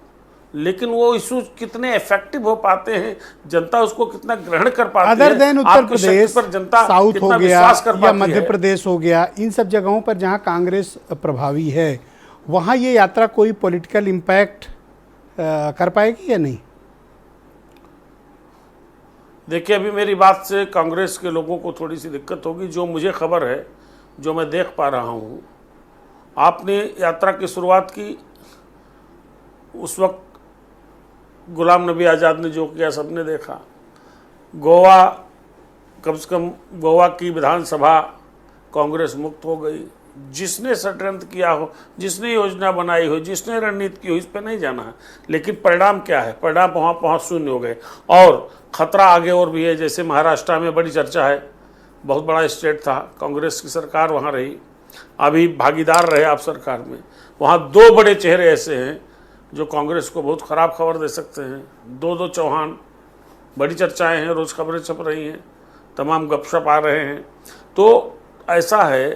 लेकिन वो इश्यूज कितने इफेक्टिव हो पाते हैं, जनता उसको कितना ग्रहण कर पाती है, अदर देन उत्तर प्रदेश, पर जनता साउथ हो कितना गया विश्वास कर या पाती मध्य है। प्रदेश हो गया, इन सब जगहों पर जहां कांग्रेस प्रभावी है, वहां ये यात्रा कोई पॉलिटिकल इम्पैक्ट कर पाएगी या नहीं? देखिए, अभी मेरी बात से कांग्रेस के लोगों को थोड़ी सी दिक्कत होगी। जो मुझे खबर है, जो मैं देख पा रहा हूँ, आपने यात्रा की शुरुआत की, उस वक्त गुलाम नबी आज़ाद ने जो किया सबने देखा। गोवा, कम से कम गोवा की विधानसभा कांग्रेस मुक्त हो गई। जिसने षड्यंत्र किया हो, जिसने योजना बनाई हो, जिसने रणनीति की हो, इस पर नहीं जाना है, लेकिन परिणाम क्या है? परिणाम वहाँ शून्य हो गए। और खतरा आगे और भी है। जैसे महाराष्ट्र में बड़ी चर्चा है, बहुत बड़ा स्टेट था, कांग्रेस की सरकार वहाँ रही, अभी भागीदार रहे आप सरकार में। वहाँ 2 बड़े चेहरे ऐसे हैं जो कांग्रेस को बहुत ख़राब खबर दे सकते हैं। 2 चौहान, बड़ी चर्चाएं हैं, रोज़ खबरें छप रही हैं, तमाम गपशप आ रहे हैं। तो ऐसा है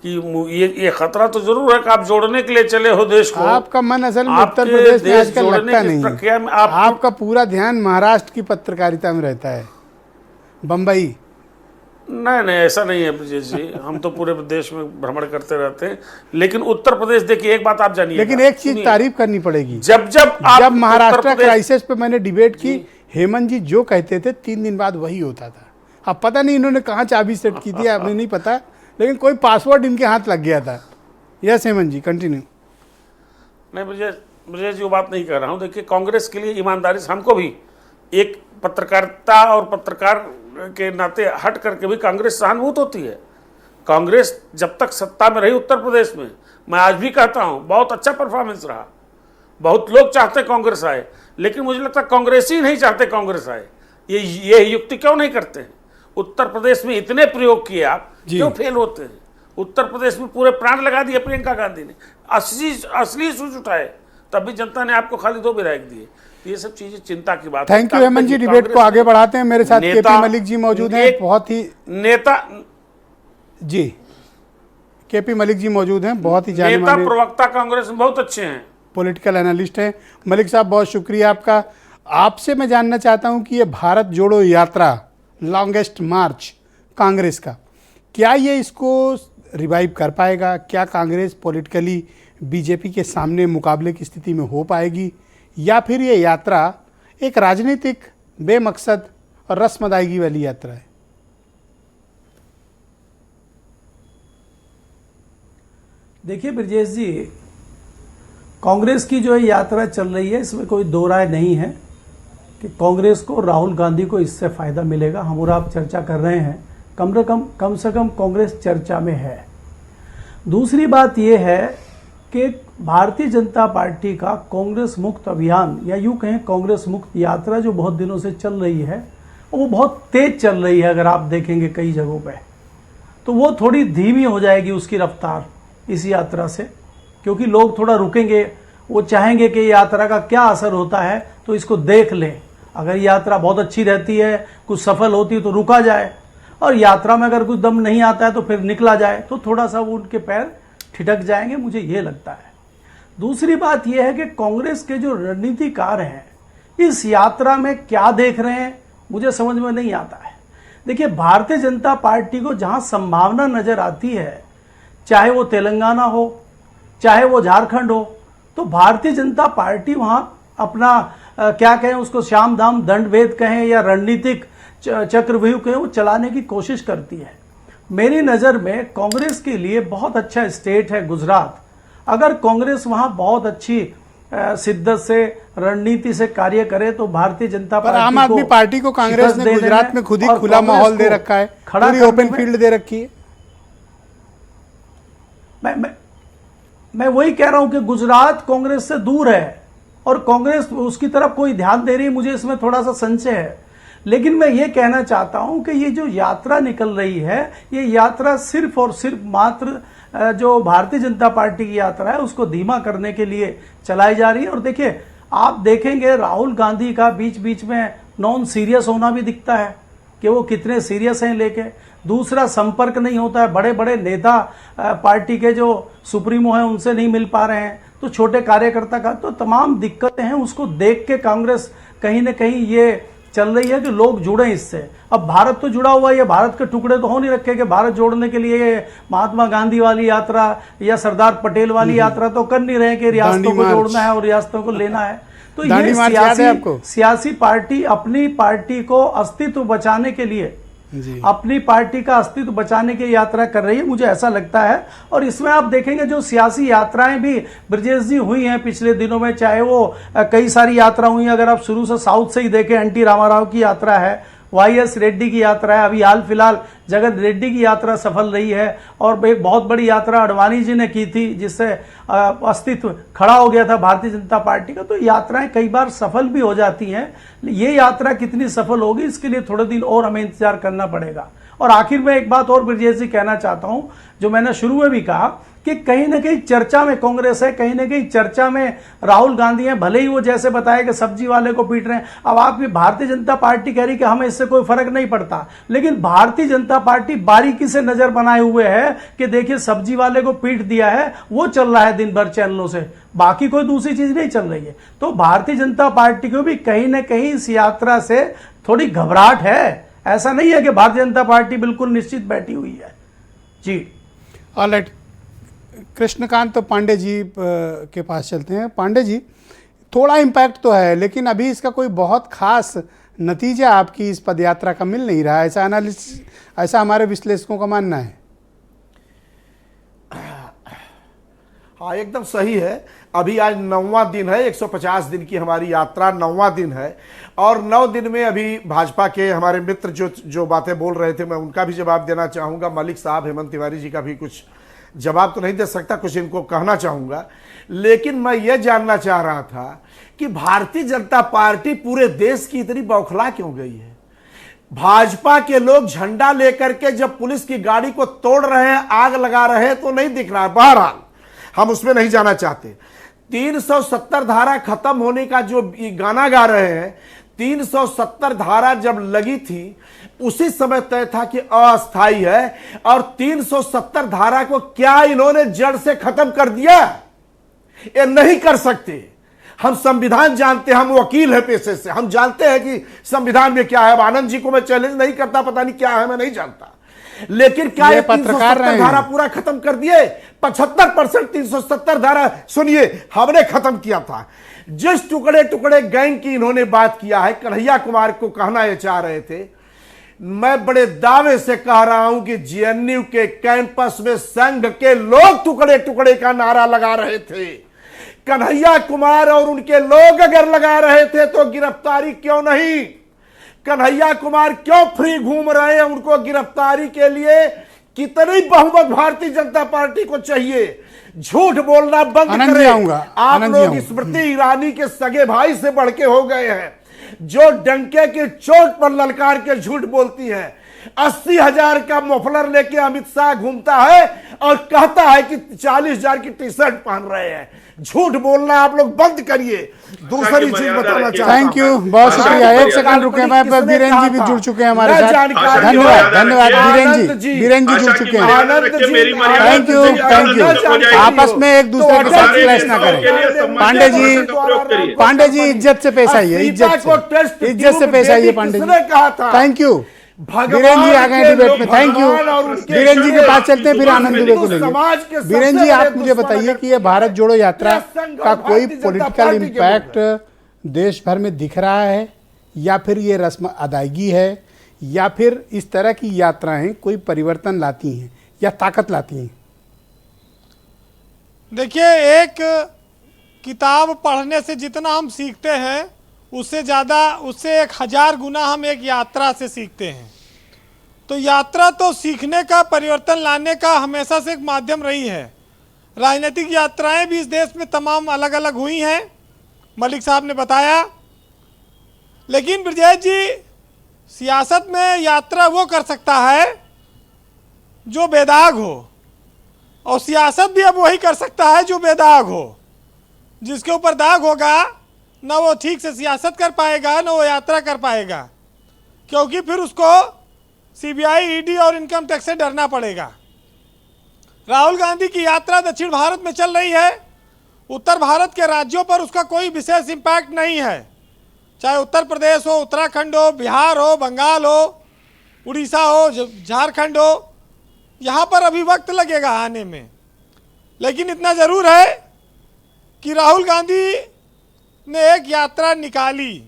कि ये खतरा तो जरूर है कि आप जोड़ने के लिए चले हो देश को। आपका मन असल में उत्तर प्रदेश में आजकल लगता नहीं प्रक्रिया में आपका पूरा ध्यान महाराष्ट्र की पत्रकारिता में रहता है, बम्बई। नहीं, ऐसा नहीं है ब्रजेश जी, हम तो पूरे देश में भ्रमण करते रहते हैं। लेकिन उत्तर प्रदेश, देखिए एक बात आप जानिए, लेकिन एक चीज तारीफ करनी पड़ेगी, जब महाराष्ट्र क्राइसिस पे मैंने डिबेट की, हेमंत जी जो कहते थे 3 दिन बाद वही होता था। अब पता नहीं इन्होंने कहाँ चाबी सेट की थी, आपने नहीं पता, लेकिन कोई पासवर्ड इनके हाथ लग गया था। यस हेमंत जी, कंटिन्यू। नहीं ब्रजेश जी, वो बात नहीं कर रहा हूँ। देखिए, कांग्रेस के लिए ईमानदारी से, हमको भी एक पत्रकारिता और पत्रकार के नाते हट करके भी कांग्रेस सहानुभूत होती है। कांग्रेस जब तक सत्ता में रही उत्तर प्रदेश में, मैं आज भी कहता हूँ बहुत अच्छा परफॉर्मेंस रहा। बहुत लोग चाहते कांग्रेस आए, लेकिन मुझे लगता है कांग्रेस ही नहीं चाहते कांग्रेस आए। ये युक्ति क्यों नहीं करते हैं? उत्तर प्रदेश में इतने प्रयोग किए, आप क्यों फेल होते हैं? उत्तर प्रदेश में पूरे प्राण लगा दिए प्रियंका गांधी ने, असली सूझ उठाए, तब भी जनता ने आपको खाली 2 विधायक दिए। ये सब चीजें चिंता की बात है। Thank you Hemant ji, debate को आगे बढ़ाते हैं। मेरे साथ केपी मलिक जी मौजूद हैं, बहुत ही नेता जी, केपी मलिक जी मौजूद हैं, बहुत ही नेता जाने-माने प्रवक्ता कांग्रेस में बहुत अच्छे हैं, पॉलिटिकल एनालिस्ट हैं। मलिक साहब, बहुत शुक्रिया आपका। आपसे मैं जानना चाहता हूं कि ये भारत जोड़ो यात्रा, लॉन्गेस्ट मार्च कांग्रेस का, क्या ये इसको रिवाइव कर पाएगा? क्या कांग्रेस पॉलिटिकली बीजेपी के सामने मुकाबले की स्थिति में हो पाएगी, या फिर ये यात्रा एक राजनीतिक बेमकसद और रस्म अदायगी वाली यात्रा है? देखिए ब्रजेश जी, कांग्रेस की जो यात्रा चल रही है, इसमें कोई 2 राय नहीं है कि कांग्रेस को, राहुल गांधी को इससे फायदा मिलेगा। हम और आप चर्चा कर रहे हैं, कम से कम कांग्रेस चर्चा में है। दूसरी बात यह है कि भारतीय जनता पार्टी का कांग्रेस मुक्त अभियान या यूं कहें कांग्रेस मुक्त यात्रा जो बहुत दिनों से चल रही है वो बहुत तेज चल रही है। अगर आप देखेंगे कई जगहों पे तो वो थोड़ी धीमी हो जाएगी उसकी रफ्तार इस यात्रा से, क्योंकि लोग थोड़ा रुकेंगे, वो चाहेंगे कि यात्रा का क्या असर होता है तो इसको देख लें। अगर यात्रा बहुत अच्छी रहती है, कुछ सफल होती है तो रुका जाए, और यात्रा में अगर कुछ दम नहीं आता है तो फिर निकला जाए, तो थोड़ा सा वो उनके पैर ठिठक जाएंगे, मुझे ये लगता है। दूसरी बात यह है कि कांग्रेस के जो रणनीतिकार हैं इस यात्रा में क्या देख रहे हैं मुझे समझ में नहीं आता है। देखिए, भारतीय जनता पार्टी को जहां संभावना नजर आती है, चाहे वो तेलंगाना हो चाहे वो झारखंड हो, तो भारतीय जनता पार्टी वहां अपना क्या कहें उसको, श्याम दाम दंड भेद कहें या रणनीतिक चक्रव्यूह कहें, वो चलाने की कोशिश करती है। मेरी नज़र में कांग्रेस के लिए बहुत अच्छा स्टेट है गुजरात। अगर कांग्रेस वहां बहुत अच्छी शिद्दत से रणनीति से कार्य करे तो भारतीय जनता पार्टी, आम आदमी पार्टी को कांग्रेस ने गुजरात में खुद ही खुला माहौल दे रखा है, पूरी ओपन फील्ड दे रखी है। मैं वही कह रहा हूं कि गुजरात कांग्रेस से दूर है और कांग्रेस उसकी तरफ कोई ध्यान दे रही है, मुझे इसमें थोड़ा सा संशय है। लेकिन मैं ये कहना चाहता हूं कि ये जो यात्रा निकल रही है, ये यात्रा सिर्फ और सिर्फ मात्र जो भारतीय जनता पार्टी की यात्रा है उसको धीमा करने के लिए चलाई जा रही है। और देखिए, आप देखेंगे राहुल गांधी का बीच बीच में नॉन सीरियस होना भी दिखता है कि वो कितने सीरियस हैं लेके। दूसरा, संपर्क नहीं होता है, बड़े बड़े नेता पार्टी के जो सुप्रीमो हैं उनसे नहीं मिल पा रहे हैं, तो छोटे कार्यकर्ता का तो तमाम दिक्कतें हैं। उसको देख के कांग्रेस कहीं ना कहीं ये चल रही है कि लोग जुड़े इससे। अब भारत तो जुड़ा हुआ है, ये भारत के टुकड़े तो हो नहीं रखे कि भारत जोड़ने के लिए महात्मा गांधी वाली यात्रा या सरदार पटेल वाली यात्रा तो कर नहीं रहे कि रियासतों को जोड़ना है और रियासतों को लेना है। तो ये सियासी पार्टी अपनी पार्टी को अस्तित्व बचाने के लिए, अपनी पार्टी का अस्तित्व बचाने की यात्रा कर रही है, मुझे ऐसा लगता है। और इसमें आप देखेंगे जो सियासी यात्राएं भी ब्रजेश जी हुई हैं पिछले दिनों में, चाहे वो कई सारी यात्रा हुई हैं। अगर आप शुरू से साउथ से ही देखें, एनटी रामाराव की यात्रा है, वाईएस रेड्डी की यात्रा है, अभी हाल फिलहाल जगत रेड्डी की यात्रा सफल रही है, और एक बहुत बड़ी यात्रा अडवाणी जी ने की थी जिससे अस्तित्व खड़ा हो गया था भारतीय जनता पार्टी का। तो यात्राएं कई बार सफल भी हो जाती हैं। ये यात्रा कितनी सफल होगी इसके लिए थोड़े दिन और हमें इंतजार करना पड़ेगा। और आखिर में एक बात और ब्रजेश जी कहना चाहता हूं, जो मैंने शुरू में भी कहा कि कहीं ना कहीं चर्चा में कांग्रेस है, कहीं ना कहीं चर्चा में राहुल गांधी है। भले ही वो जैसे बताया कि सब्जी वाले को पीट रहे हैं, अब आप भारतीय जनता पार्टी कह रही कि हमें इससे कोई फर्क नहीं पड़ता, लेकिन भारतीय जनता पार्टी बारीकी से नजर बनाए हुए है कि देखिए सब्जी वाले को पीट दिया है, वो चल रहा है दिन भर चैनलों से, बाकी कोई दूसरी चीज नहीं चल रही है। तो भारतीय जनता पार्टी को भी कहीं ना कहीं इस यात्रा से थोड़ी घबराहट है। ऐसा नहीं है कि भारतीय जनता पार्टी बिल्कुल निश्चित बैठी हुई है। जी ऑलराइट, कृष्णकांत पांडे जी के पास चलते हैं। पांडे जी, थोड़ा इम्पैक्ट तो है लेकिन अभी इसका कोई बहुत खास नतीजा आपकी इस पदयात्रा का मिल नहीं रहा है, ऐसा हमारे विश्लेषकों का मानना है। हाँ, एकदम सही है। अभी आज 9वां दिन है, 150 दिन की हमारी यात्रा 9वां दिन है, और 9 दिन में अभी भाजपा के हमारे मित्र जो बातें बोल रहे थे मैं उनका भी जवाब देना चाहूँगा। मलिक साहब, हेमंत तिवारी जी का भी कुछ जवाब तो नहीं दे सकता, कुछ इनको कहना चाहूँगा। लेकिन मैं ये जानना चाह रहा था कि भारतीय जनता पार्टी पूरे देश की इतनी बौखला क्यों गई है। भाजपा के लोग झंडा लेकर के जब पुलिस की गाड़ी को तोड़ रहे हैं, आग लगा रहे हैं, तो नहीं दिख रहा है। बहरहाल हम उसमें नहीं जाना चाहते। 370 धारा खत्म होने का जो गाना गा रहे हैं, 370 धारा जब लगी थी उसी समय तय था कि अस्थायी है, और 370 धारा को क्या इन्होंने जड़ से खत्म कर दिया? ये नहीं कर सकते। हम संविधान जानते हैं, हम वकील हैं पेशे से, हम जानते हैं कि संविधान में क्या है। अब आनंद जी को मैं चैलेंज नहीं करता, पता नहीं क्या है, मैं नहीं जानता। लेकिन क्या ये 370 धारा पूरा खत्म कर दिए? 75% 370 धारा, सुनिए, हमने खत्म किया था। जिस टुकड़े टुकड़े गैंग की इन्होंने बात किया है, कन्हैया कुमार को कहना ये चाह रहे थे, मैं बड़े दावे से कह रहा हूं कि जेएनयू के कैंपस में संघ के लोग टुकड़े टुकड़े का नारा लगा रहे थे। कन्हैया कुमार और उनके लोग अगर लगा रहे थे तो गिरफ्तारी क्यों नहीं? कन्हैया कुमार क्यों फ्री घूम रहे हैं? उनको गिरफ्तारी के लिए कितनी बहुमत भारतीय जनता पार्टी को चाहिए? झूठ बोलना बंद आनंद जी करें। आऊंगा, आप आनंद जी लोग आऊंगा। स्मृति ईरानी के सगे भाई से बढ़ के हो गए हैं, जो डंके की चोट पर ललकार के झूठ बोलती है। 80,000 का मफलर लेके अमित शाह घूमता है और कहता है कि 40,000 की टी शर्ट पहन रहे हैं। झूठ बोलना आप लोग बंद करिए। दूसरी चीज बताना चाहता हूं। थैंक यू, बहुत शुक्रिया। एक सेकंड रुके, मैं बीरेन जी भी जुड़ चुके हैं हमारे साथ। धन्यवाद धन्यवाद बीरेन जी जुड़ चुके हैं। Thank you thank you. आपस में एक दूसरे के साथ क्लैश ना करें। पांडे जी इज्जत से पेश आइए, इज्जत से पेश आइए पांडे जी। कहा था थैंक यू। बीरेन जी आ गए डिबेट में, थैंक यू। बीरेन जी के पास चलते हैं, फिर आनंद दुबे को लेंगे। बीरेन जी, आप मुझे बताइए कि ये भारत जोड़ो यात्रा का कोई पॉलिटिकल इम्पैक्ट देश भर में दिख रहा है, या फिर ये रस्म अदायगी है, या फिर इस तरह की यात्राएं कोई परिवर्तन लाती हैं या ताकत लाती हैं? देखिए, एक किताब पढ़ने से जितना हम सीखते हैं, उससे ज़्यादा, उससे 1000 गुना हम एक यात्रा से सीखते हैं। तो यात्रा तो सीखने का, परिवर्तन लाने का हमेशा से एक माध्यम रही है। राजनीतिक यात्राएं भी इस देश में तमाम अलग अलग हुई हैं, मलिक साहब ने बताया। लेकिन ब्रजेश जी, सियासत में यात्रा वो कर सकता है जो बेदाग हो, और सियासत भी अब वही कर सकता है जो बेदाग हो। जिसके ऊपर दाग होगा ना वो ठीक से सियासत कर पाएगा, ना वो यात्रा कर पाएगा, क्योंकि फिर उसको सीबीआई, ईडी और इनकम टैक्स से डरना पड़ेगा। राहुल गांधी की यात्रा दक्षिण भारत में चल रही है। उत्तर भारत के राज्यों पर उसका कोई विशेष इम्पैक्ट नहीं है, चाहे उत्तर प्रदेश हो, उत्तराखंड हो, बिहार हो, बंगाल हो, उड़ीसा हो, झारखंड हो। यहाँ पर अभी वक्त लगेगा आने में। लेकिन इतना ज़रूर है कि राहुल गांधी ने एक यात्रा निकाली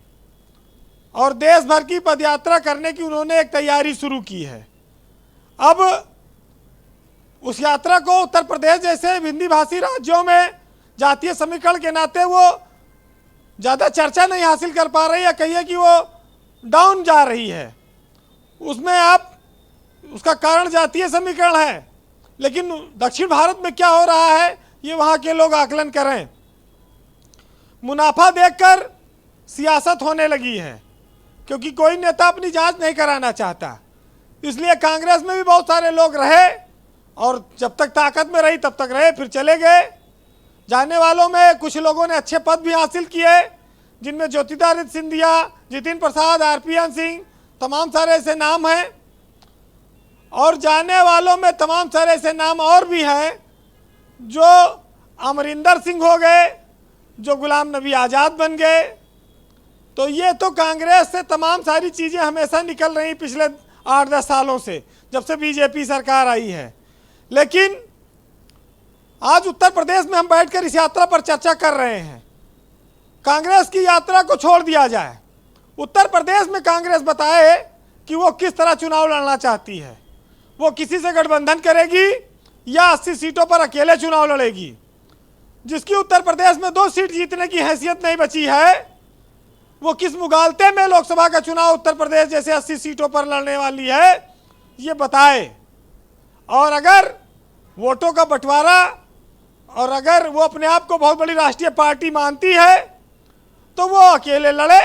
और देश भर की पदयात्रा करने की उन्होंने एक तैयारी शुरू की है। अब उस यात्रा को उत्तर प्रदेश जैसे हिंदी भाषी राज्यों में जातीय समीकरण के नाते वो ज़्यादा चर्चा नहीं हासिल कर पा रही, या कहिए कि वो डाउन जा रही है। उसमें आप, उसका कारण जातीय समीकरण है। लेकिन दक्षिण भारत में क्या हो रहा है, ये वहाँ के लोग आकलन करें। मुनाफा देखकर सियासत होने लगी है, क्योंकि कोई नेता अपनी जांच नहीं कराना चाहता। इसलिए कांग्रेस में भी बहुत सारे लोग रहे, और जब तक ताकत में रही तब तक रहे, फिर चले गए। जाने वालों में कुछ लोगों ने अच्छे पद भी हासिल किए, जिनमें ज्योतिरादित्य सिंधिया, जितिन प्रसाद, आरपीएन सिंह, तमाम सारे ऐसे नाम हैं। और जाने वालों में तमाम सारे ऐसे नाम और भी हैं, जो अमरिंदर सिंह हो गए, जो गुलाम नबी आज़ाद बन गए। तो ये तो कांग्रेस से तमाम सारी चीज़ें हमेशा निकल रही पिछले 8-10 सालों से, जब से बीजेपी सरकार आई है। लेकिन आज उत्तर प्रदेश में हम बैठकर इस यात्रा पर चर्चा कर रहे हैं। कांग्रेस की यात्रा को छोड़ दिया जाए, उत्तर प्रदेश में कांग्रेस बताए कि वो किस तरह चुनाव लड़ना चाहती है। वो किसी से गठबंधन करेगी या 80 सीटों पर अकेले चुनाव लड़ेगी। जिसकी उत्तर प्रदेश में 2 सीट जीतने की हैसियत नहीं बची है, वो किस मुगालते में लोकसभा का चुनाव उत्तर प्रदेश जैसे 80 सीटों पर लड़ने वाली है, ये बताए। और अगर वोटों का बंटवारा, और अगर वो अपने आप को बहुत बड़ी राष्ट्रीय पार्टी मानती है, तो वो अकेले लड़े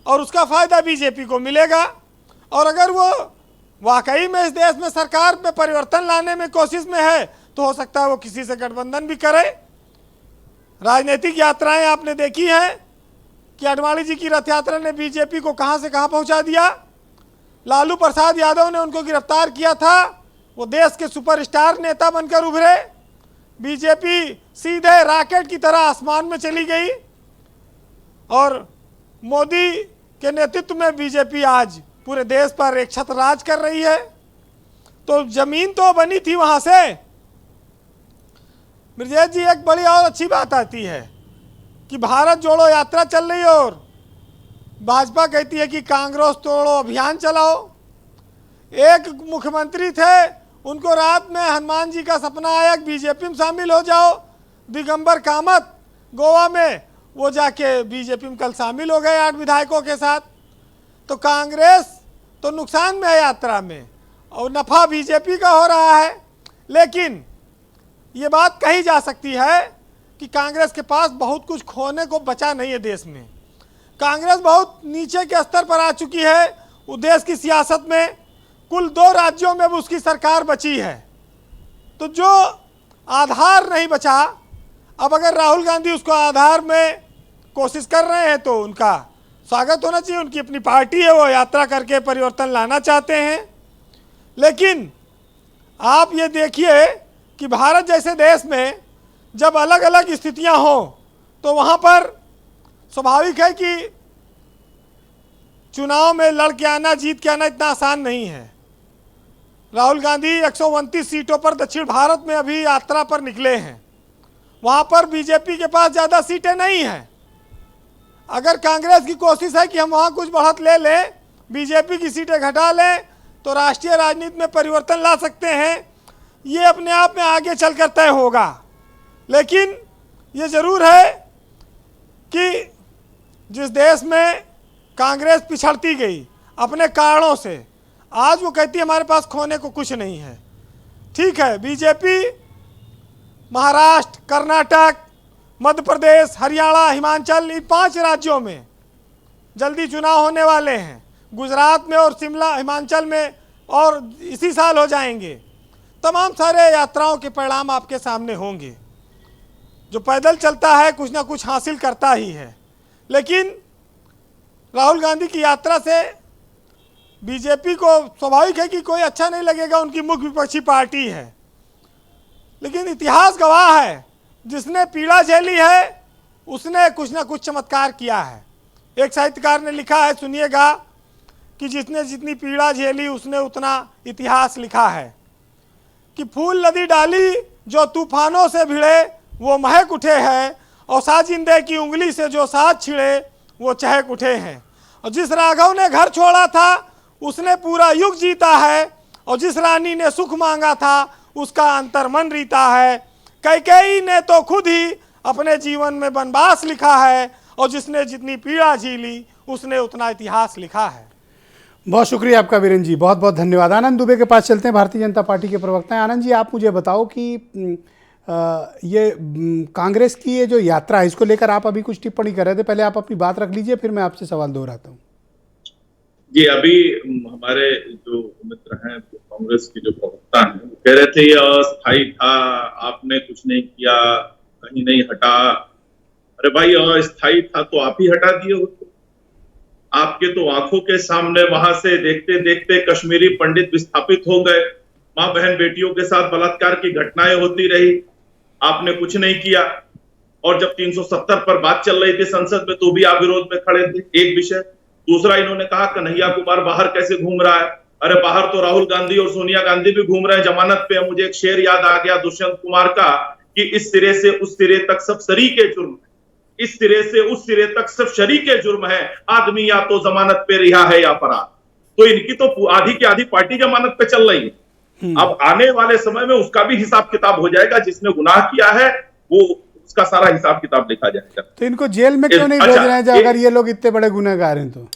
और उसका फायदा बीजेपी को मिलेगा। और अगर वो वाकई में इस देश में सरकार में परिवर्तन लाने में कोशिश में है, तो हो सकता है वो किसी से गठबंधन भी करे। राजनीतिक यात्राएं आपने देखी हैं कि अडवाणी जी की रथ यात्रा ने बीजेपी को कहां से कहां पहुंचा दिया। लालू प्रसाद यादव ने उनको गिरफ्तार किया था, वो देश के सुपरस्टार नेता बनकर उभरे। बीजेपी सीधे रॉकेट की तरह आसमान में चली गई, और मोदी के नेतृत्व में बीजेपी आज पूरे देश पर एक छत्र राज कर रही है। तो जमीन तो बनी थी वहां से। ब्रजेश जी, एक बड़ी और अच्छी बात आती है कि भारत जोड़ो यात्रा चल रही है और भाजपा कहती है कि कांग्रेस तोड़ो अभियान चलाओ। एक मुख्यमंत्री थे, उनको रात में हनुमान जी का सपना आया कि बीजेपी में शामिल हो जाओ। दिगंबर कामत गोवा में, वो जाके बीजेपी में कल शामिल हो गए 8 विधायकों के साथ। तो कांग्रेस तो नुकसान में है यात्रा में, और नफ़ा बीजेपी का हो रहा है। लेकिन ये बात कही जा सकती है कि कांग्रेस के पास बहुत कुछ खोने को बचा नहीं है देश में। कांग्रेस बहुत नीचे के स्तर पर आ चुकी है। वो देश की सियासत में कुल 2 राज्यों में भी उसकी सरकार बची है। तो जो आधार नहीं बचा, अब अगर राहुल गांधी उसको आधार में कोशिश कर रहे हैं तो उनका स्वागत होना चाहिए। उनकी अपनी पार्टी है, वो यात्रा करके परिवर्तन लाना चाहते हैं। लेकिन आप ये देखिए कि भारत जैसे देश में जब अलग अलग स्थितियां हों तो वहाँ पर स्वाभाविक है कि चुनाव में लड़ के आना, जीत के आना इतना आसान नहीं है। राहुल गांधी 129 सीटों पर दक्षिण भारत में अभी यात्रा पर निकले हैं। वहाँ पर बीजेपी के पास ज़्यादा सीटें नहीं हैं। अगर कांग्रेस की कोशिश है कि हम वहाँ कुछ बढ़त ले लें, बीजेपी की सीटें घटा लें, तो राष्ट्रीय राजनीति में परिवर्तन ला सकते हैं। ये अपने आप में आगे चलकर तय होगा। लेकिन ये ज़रूर है कि जिस देश में कांग्रेस पिछड़ती गई अपने कारणों से, आज वो कहती है हमारे पास खोने को कुछ नहीं है। ठीक है, बीजेपी महाराष्ट्र, कर्नाटक, मध्य प्रदेश, हरियाणा, हिमाचल, इन 5 राज्यों में जल्दी चुनाव होने वाले हैं। गुजरात में और शिमला, हिमाचल में और इसी साल हो जाएंगे। तमाम सारे यात्राओं के परिणाम आपके सामने होंगे। जो पैदल चलता है कुछ ना कुछ हासिल करता ही है। लेकिन राहुल गांधी की यात्रा से बीजेपी को स्वाभाविक है कि कोई अच्छा नहीं लगेगा, उनकी मुख्य विपक्षी पार्टी है। लेकिन इतिहास गवाह है, जिसने पीड़ा झेली है उसने कुछ ना कुछ चमत्कार किया है। एक साहित्यकार ने लिखा है, सुनिएगा, कि जिसने जितनी पीड़ा झेली उसने उतना इतिहास लिखा है। कि फूल नदी डाली जो तूफानों से भिड़े वो महक उठे हैं, और साजिंदे की उंगली से जो साथ छिड़े वो चहक उठे हैं। और जिस राघव ने घर छोड़ा था उसने पूरा युग जीता है, और जिस रानी ने सुख मांगा था उसका अंतर्मन रीता है। कैकेयी ने तो खुद ही अपने जीवन में वनवास लिखा है, और जिसने जितनी पीड़ा झेली उसने उतना इतिहास लिखा है। बहुत शुक्रिया आपका वीरेंद्र जी, बहुत बहुत धन्यवाद। आनंद दुबे के पास चलते हैं, भारतीय जनता पार्टी के प्रवक्ता हैं। आनंद जी, आप मुझे बताओ कि ये कांग्रेस की ये जो यात्रा है, इसको लेकर आप अभी कुछ टिप्पणी कर रहे थे। पहले आप अपनी बात रख लीजिए, फिर मैं आपसे सवाल दोहराता हूँ। जी, अभी हमारे जो मित्र हैं कांग्रेस के जो प्रवक्ता हैं, वो कह रहे थे ये अस्थायी था, आपने कुछ नहीं किया, कहीं नहीं हटा। अरे भाई, अस्थायी था तो आप ही हटा दिए हो। आपके तो आंखों के सामने वहां से देखते देखते कश्मीरी पंडित विस्थापित हो गए, मां बहन बेटियों के साथ बलात्कार की घटनाएं होती रही, आपने कुछ नहीं किया। और जब 370 पर बात चल रही थी संसद में तो भी आप विरोध में खड़े थे, एक विषय। दूसरा, इन्होंने कहा कन्हैया कुमार बाहर कैसे घूम रहा है। अरे बाहर तो राहुल गांधी और सोनिया गांधी भी घूम रहे हैं जमानत पे। मुझे एक शेर याद आ गया दुष्यंत कुमार का, कि इस सिरे से उस सिरे तक सब शरीके जुर्म है, इस सिरे से उस सिरे तक सब शरीके जुर्म है, आदमी या तो जमानत पे रिहा है या फरार। तो इनकी तो आधी की आधी पार्टी जमानत पे चल रही है। अब आने वाले समय में उसका भी हिसाब किताब हो जाएगा, जिसने गुनाह किया है वो उसका सारा हिसाब किताब लिखा जाएगा। तो इनको जेल में क्यों नहीं भेज रहे हैं, अगर ये लोग इतने बड़े गुनहगार हैं तो?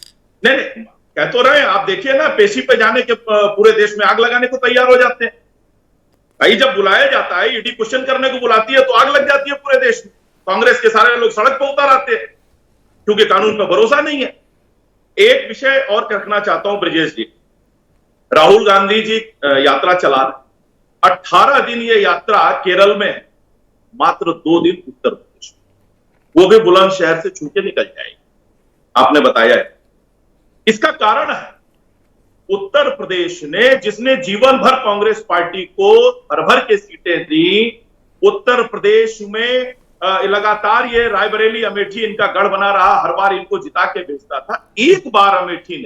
नहीं, कह तो रहे हैं, आप देखिए ना, पेशी पे जाने के पूरे देश में आग लगाने को तैयार हो जाते हैं। भाई, जब बुलाया जाता है, ईडी क्वेश्चन करने को बुलाती है तो आग लग जाती है पूरे देश में। कांग्रेस के सारे लोग सड़क पर उतर आते हैं क्योंकि कानून पर भरोसा नहीं है। एक विषय और रखना चाहता हूं ब्रजेश जी, राहुल गांधी जी यात्रा चला रहे, 18 दिन ये यात्रा केरल में, मात्र 2 दिन उत्तर प्रदेश में, वो भी बुलंदशहर से छू के निकल जाएगी, आपने बताया है। इसका कारण है उत्तर प्रदेश ने, जिसने जीवन भर कांग्रेस पार्टी को भर भर के सीटें दी, उत्तर प्रदेश में लगातार ये रायबरेली अमेठी इनका गढ़ बना रहा, हर बार इनको जिता के भेजता था। एक बार अमेठी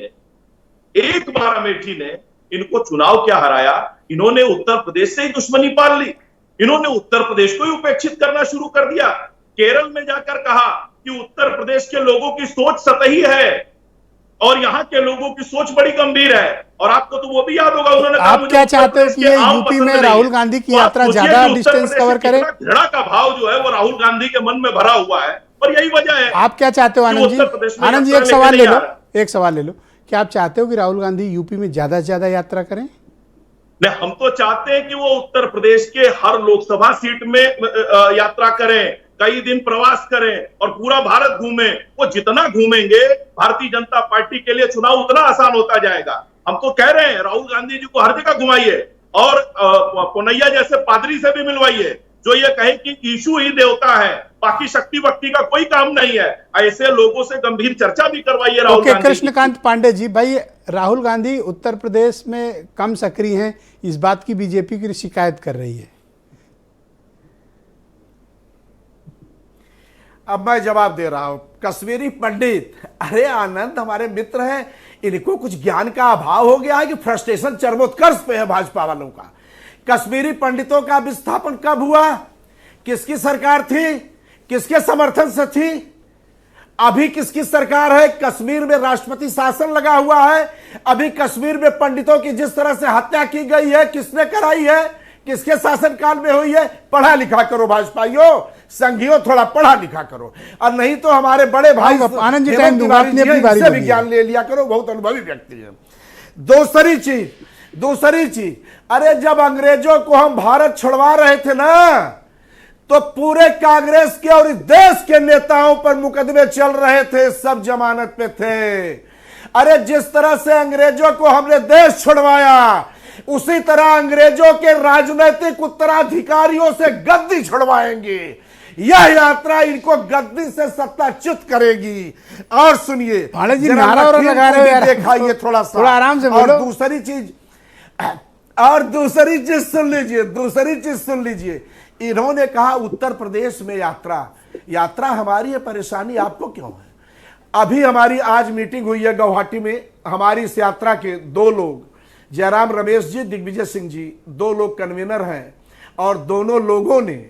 ने इनको चुनाव क्या हराया, इन्होंने उत्तर प्रदेश से ही दुश्मनी पाल ली, इन्होंने उत्तर प्रदेश को ही उपेक्षित करना शुरू कर दिया। केरल में जाकर कहा कि उत्तर प्रदेश के लोगों की सोच सतही है और यहाँ के लोगों की सोच बड़ी गंभीर है। और आपको तो वो भी याद होगा, उन्होंने कहा, आप क्या चाहते हो कि ये यूपी में राहुल गांधी की यात्रा ज्यादा डिस्टेंस कवर करे? घृणा का भाव जो है वो राहुल गांधी के मन में भरा हुआ है, और यही वजह है। आप क्या चाहते हो आनंद जी? आनंद जी, एक सवाल ले लो। क्या आप चाहते हो कि राहुल गांधी यूपी में ज्यादा से ज्यादा यात्रा करें? नहीं, हम तो चाहते हैं कि वो उत्तर प्रदेश के हर लोकसभा सीट में यात्रा करें, कई दिन प्रवास करें और पूरा भारत घूमें। वो जितना घूमेंगे भारतीय जनता पार्टी के लिए चुनाव उतना आसान होता जाएगा। हम तो कह रहे हैं राहुल गांधी जी को हर जगह घुमाइए और पुनैया जैसे पादरी से भी मिलवाइए जो ये कहे कि यीशु ही देवता है, बाकी शक्ति वक्ति का कोई काम नहीं है। ऐसे लोगों से गंभीर चर्चा भी करवाइए राहुल गांधी। कृष्णकांत पांडे जी, भाई राहुल गांधी उत्तर प्रदेश में कम सक्रिय हैं, इस बात की बीजेपी की शिकायत कर रही है। अब मैं जवाब दे रहा हूं। कश्मीरी पंडित, अरे आनंद हमारे मित्र हैं, इनको कुछ ज्ञान का अभाव हो गया है कि फ्रस्ट्रेशन चरमोत्कर्ष पे है भाजपा वालों का। कश्मीरी पंडितों का विस्थापन कब हुआ, किसकी सरकार थी, किसके समर्थन से थी, अभी किसकी सरकार है? कश्मीर में राष्ट्रपति शासन लगा हुआ है। अभी कश्मीर में पंडितों की जिस तरह से हत्या की गई है, किसने कराई है, किसके शासनकाल में हुई है? पढ़ा लिखा करो भाजपाइयों, संघियों, थोड़ा पढ़ा लिखा करो, और नहीं तो हमारे बड़े भाई आनंद जी टाइम दूंगा, अपनी अपनी बारी से भी ज्ञान ले लिया करो, बहुत अनुभवी व्यक्ति है। दूसरी चीज, अरे जब अंग्रेजों को हम भारत छुड़वा रहे थे ना, तो पूरे कांग्रेस के और इस देश के नेताओं पर मुकदमे चल रहे थे, सब जमानत पे थे। अरे जिस तरह से अंग्रेजों को हमने देश छुड़वाया, उसी तरह अंग्रेजों के राजनीतिक उत्तराधिकारियों से गद्दी छुड़वाएंगे। यह यात्रा इनको गद्दी से सत्ताच्युत करेगी। और सुनिए, पांडे जी नारा और लगा रहे हो, दिखाइए थोड़ा सा, थोड़ा आराम से बोलो। और दूसरी चीज सुन लीजिए, इन्होंने कहा उत्तर प्रदेश में यात्रा हमारी है, परेशानी आपको क्यों है? अभी हमारी आज मीटिंग हुई है गुवाहाटी में, हमारी इस यात्रा के 2 लोग, जयराम रमेश जी, दिग्विजय सिंह जी, 2 लोग कन्वीनर हैं, और दोनों लोगों ने